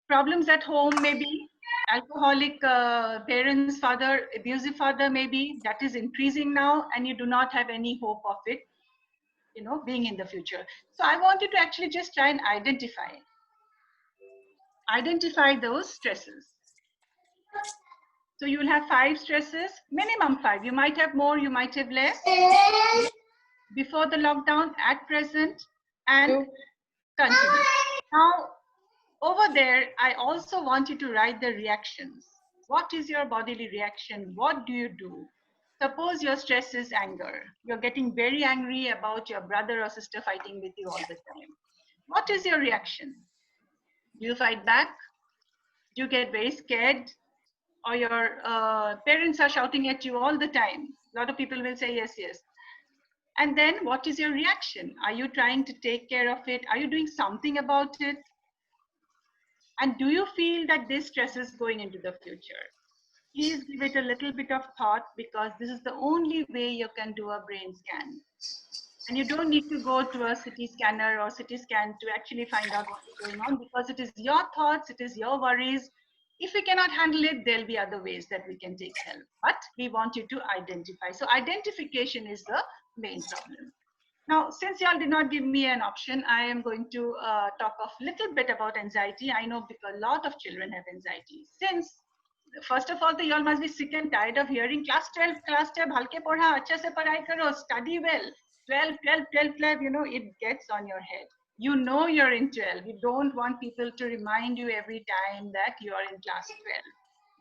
Problems at home, maybe alcoholic parents, father, abusive father, maybe that is increasing now, and you do not have any hope of it, you know, being in the future. So I want you to actually just try and identify those stresses. So you will have 5 stresses, minimum 5. You might have more, you might have less. Before the lockdown, at present, and continue. Now, over there, I also want you to write the reactions. What is your bodily reaction? What do you do? Suppose your stress is anger. You're getting very angry about your brother or sister fighting with you all the time. What is your reaction? Do you fight back? Do you get very scared? Or your parents are shouting at you all the time? A lot of people will say yes, yes. And then what is your reaction? Are you trying to take care of it? Are you doing something about it? And do you feel that this stress is going into the future? Please give it a little bit of thought, because this is the only way you can do a brain scan. And you don't need to go to a CT scanner or CT scan to actually find out what is going on, because it is your thoughts, it is your worries. If we cannot handle it, there'll be other ways that we can take help. But we want you to identify. So identification is the main problem. Now, since y'all did not give me an option, I am going to talk a little bit about anxiety. I know because a lot of children have anxiety. Since, first of all, y'all must be sick and tired of hearing class 12, halke padha, achhe se padhai karo, study well. 12, 12, 12, 12, you know, it gets on your head. You know you're in 12. You don't want people to remind you every time that you are in class 12.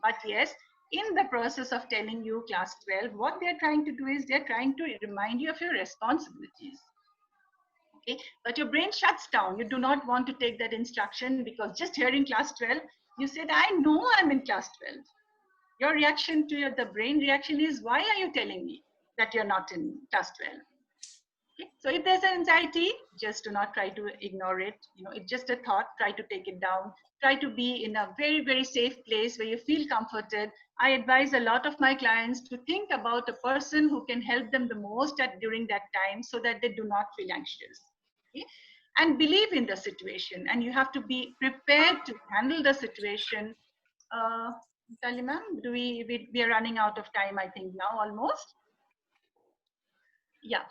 But yes, in the process of telling you class 12, what they're trying to do is they're trying to remind you of your responsibilities. Okay, but your brain shuts down. You do not want to take that instruction, because just hearing class 12, you said, I know I'm in class 12. Your reaction to the brain reaction is, why are you telling me that you're not in class 12? Okay. So if there's anxiety, just do not try to ignore it. You know, it's just a thought. Try to take it down. Try to be in a very, very safe place where you feel comforted. I advise a lot of my clients to think about a person who can help them the most during that time, so that they do not feel anxious. Okay? And believe in the situation. And you have to be prepared to handle the situation. Tali ma'am, we are running out of time, I think now almost. Yeah.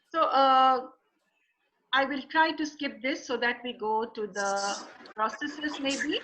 So I will try to skip this so that we go to the processes maybe.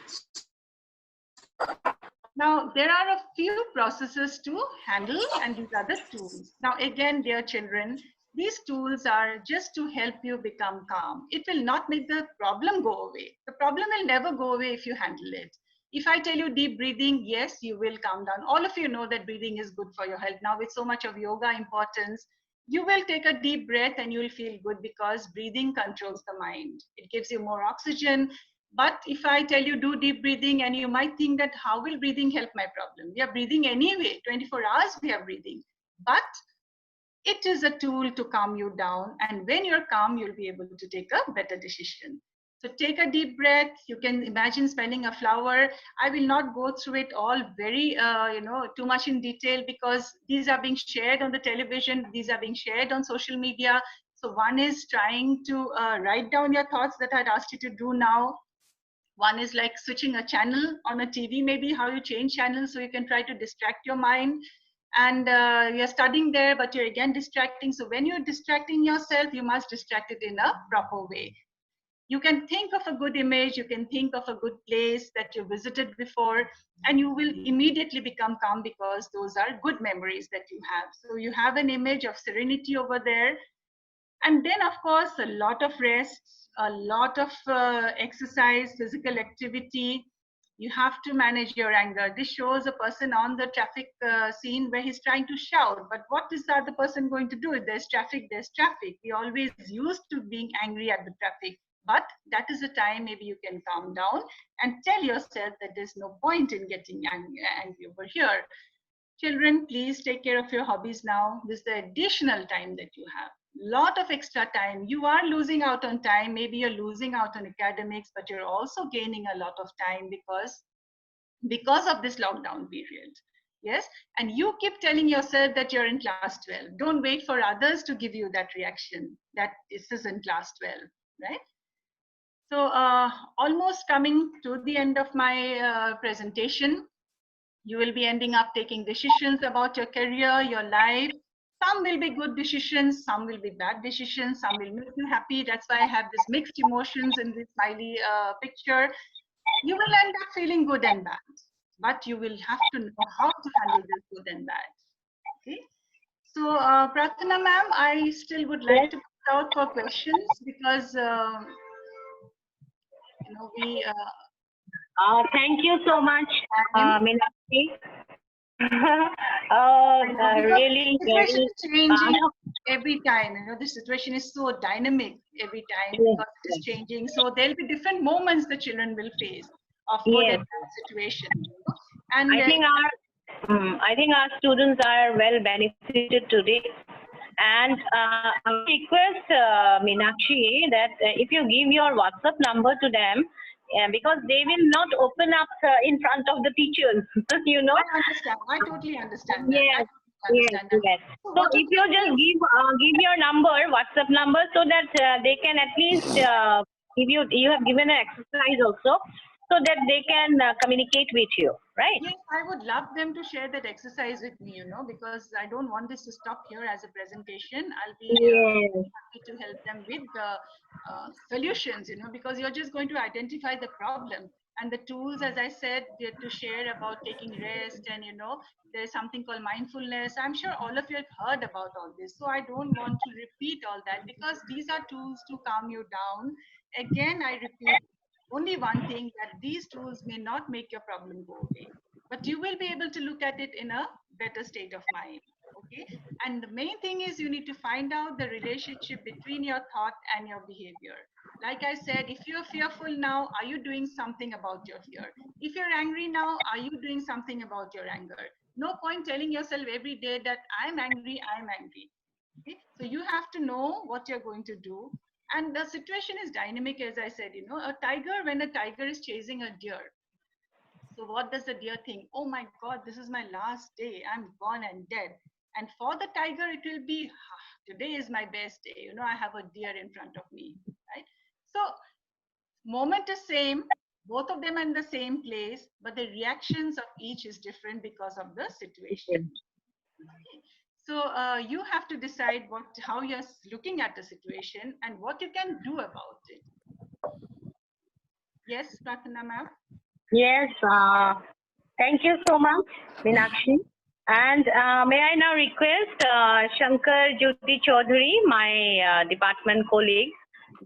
Now, there are a few processes to handle, and these are the tools. Now, again, dear children, these tools are just to help you become calm. It will not make the problem go away. The problem will never go away if you handle it. If I tell you deep breathing, yes, you will calm down. All of you know that breathing is good for your health. Now, with so much of yoga importance, you will take a deep breath and you will feel good, because breathing controls the mind. It gives you more oxygen. But if I tell you do deep breathing, and you might think that how will breathing help my problem? We are breathing anyway, 24 hours we are breathing. But it is a tool to calm you down. And when you're calm, you'll be able to take a better decision. So take a deep breath. You can imagine smelling a flower. I will not go through it all very, too much in detail, because these are being shared on the television. These are being shared on social media. So one is trying to write down your thoughts that I'd asked you to do now. One is like switching a channel on a TV, maybe how you change channels so you can try to distract your mind. And you're studying there, but you're again distracting. So when you're distracting yourself, you must distract it in a proper way. You can think of a good image, you can think of a good place that you visited before, and you will immediately become calm, because those are good memories that you have. So you have an image of serenity over there. And then, of course, a lot of rest, a lot of exercise, physical activity. You have to manage your anger. This shows a person on the traffic scene where he's trying to shout. But what is the other person going to do? If there's traffic, there's traffic. We always used to being angry at the traffic. But that is a time maybe you can calm down and tell yourself that there's no point in getting angry over here. Children, please take care of your hobbies now. This is the additional time that you have. Lot of extra time. You are losing out on time. Maybe you're losing out on academics, but you're also gaining a lot of time because of this lockdown period. Yes, and you keep telling yourself that you're in class 12. Don't wait for others to give you that reaction that this is in class 12, right? So almost coming to the end of my presentation. You will be ending up taking decisions about your career, your life. Some will be good decisions, some will be bad decisions, some will make you happy. That's why I have this mixed emotions in this smiley picture. You will end up feeling good and bad, but you will have to know how to handle this good and bad. Okay. So Prarthana ma'am, I still would like to put out for questions because you know we. Thank you so much, Meenakshi. Really situation very is changing every time. You know, the situation is so dynamic every time because it is changing. So there'll be different moments the children will face of good and bad situation. You know? And I think our students are well benefited today. And I request Meenakshi that if you give your WhatsApp number to them, because they will not open up in front of the teachers, you know. I understand. I totally understand. Yes. Yes. So if you just give your number, WhatsApp number, so that they can at least you have given an exercise also, so that they can communicate with you, right? Yes, I would love them to share that exercise with me, you know, because I don't want this to stop here as a presentation. I'll be happy to help them with the solutions, you know, because you're just going to identify the problem. And the tools, as I said, to share about taking rest and, you know, there's something called mindfulness. I'm sure all of you have heard about all this. So I don't want to repeat all that because these are tools to calm you down. Again, I repeat, only one thing, that these tools may not make your problem go away, but you will be able to look at it in a better state of mind. Okay. And the main thing is you need to find out the relationship between your thought and your behavior. Like I said, if you're fearful now, are you doing something about your fear? If you're angry now, are you doing something about your anger? No point telling yourself every day that I'm angry, I'm angry. Okay? So you have to know what you're going to do. And the situation is dynamic, as I said, you know, when a tiger is chasing a deer. So what does the deer think? Oh my God, this is my last day. I'm gone and dead. And for the tiger, it will be, today is my best day. You know, I have a deer in front of me, right? So moment is same. Both of them are in the same place, but the reactions of each is different because of the situation. Okay. So you have to decide how you're looking at the situation and what you can do about it. Yes, Prarthana ma'am? Yes, thank you so much, Meenakshi. And may I now request Shankar Jyoti Chaudhary, my department colleague,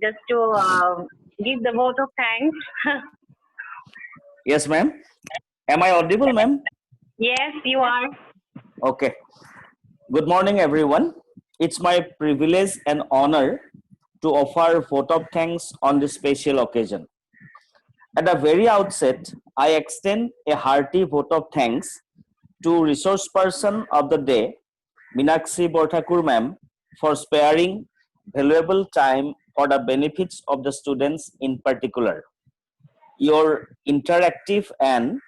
just to give the vote of thanks. Yes, ma'am. Am I audible, ma'am? Yes, you are. Okay. Good morning, everyone. It's my privilege and honor to offer vote of thanks on this special occasion. At the very outset, I extend a hearty vote of thanks to resource person of the day, Meenakshi Borthakur ma'am, for sparing valuable time for the benefits of the students in particular. Your interactive and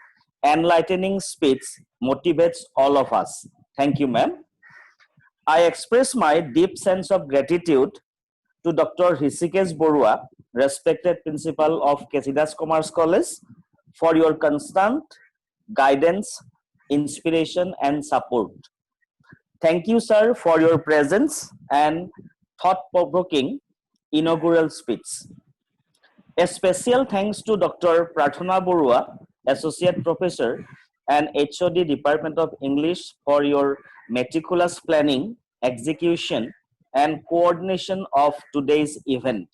enlightening speech motivates all of us. Thank you, ma'am. I express my deep sense of gratitude to Dr. Hrishikesh Borua, respected principal of Kesidas Commerce College, for your constant guidance, inspiration, and support. Thank you, sir, for your presence and thought-provoking inaugural speech. A special thanks to Dr. Prarthana Borua, Associate Professor and HOD Department of English, for your meticulous planning, execution, and coordination of today's event.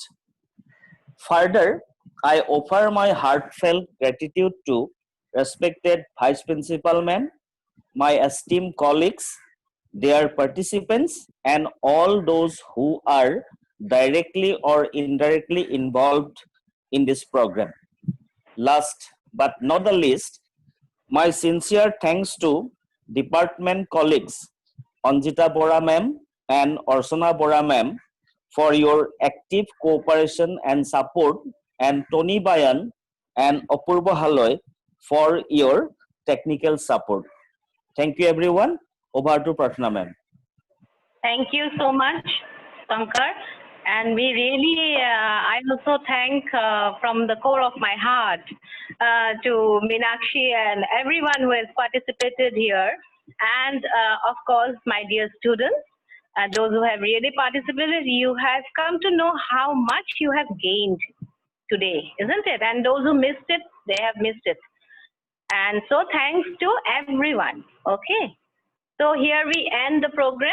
Further, I offer my heartfelt gratitude to respected Vice Principal Ma'am, my esteemed colleagues, their participants, and all those who are directly or indirectly involved in this program. Last but not the least, my sincere thanks to department colleagues Anjita Bora Ma'am and Orsona Bora Ma'am for your active cooperation and support, and Tony Bayan and Apurva Haloy for your technical support. Thank you everyone. Over to Pratna Ma'am. Thank you so much, Shankar. And we really, I also thank from the core of my heart to Meenakshi and everyone who has participated here. And of course, my dear students, those who have really participated, you have come to know how much you have gained today, isn't it? And those who missed it, they have missed it. And so thanks to everyone. Okay. So here we end the program.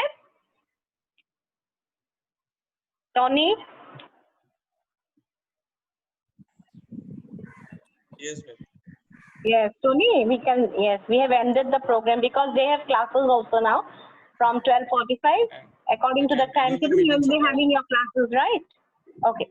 Tony? Yes, ma'am. Yes, Tony, we have ended the program because they have classes also now from 12:45. According to the timetable, you will be having your classes, right? Okay.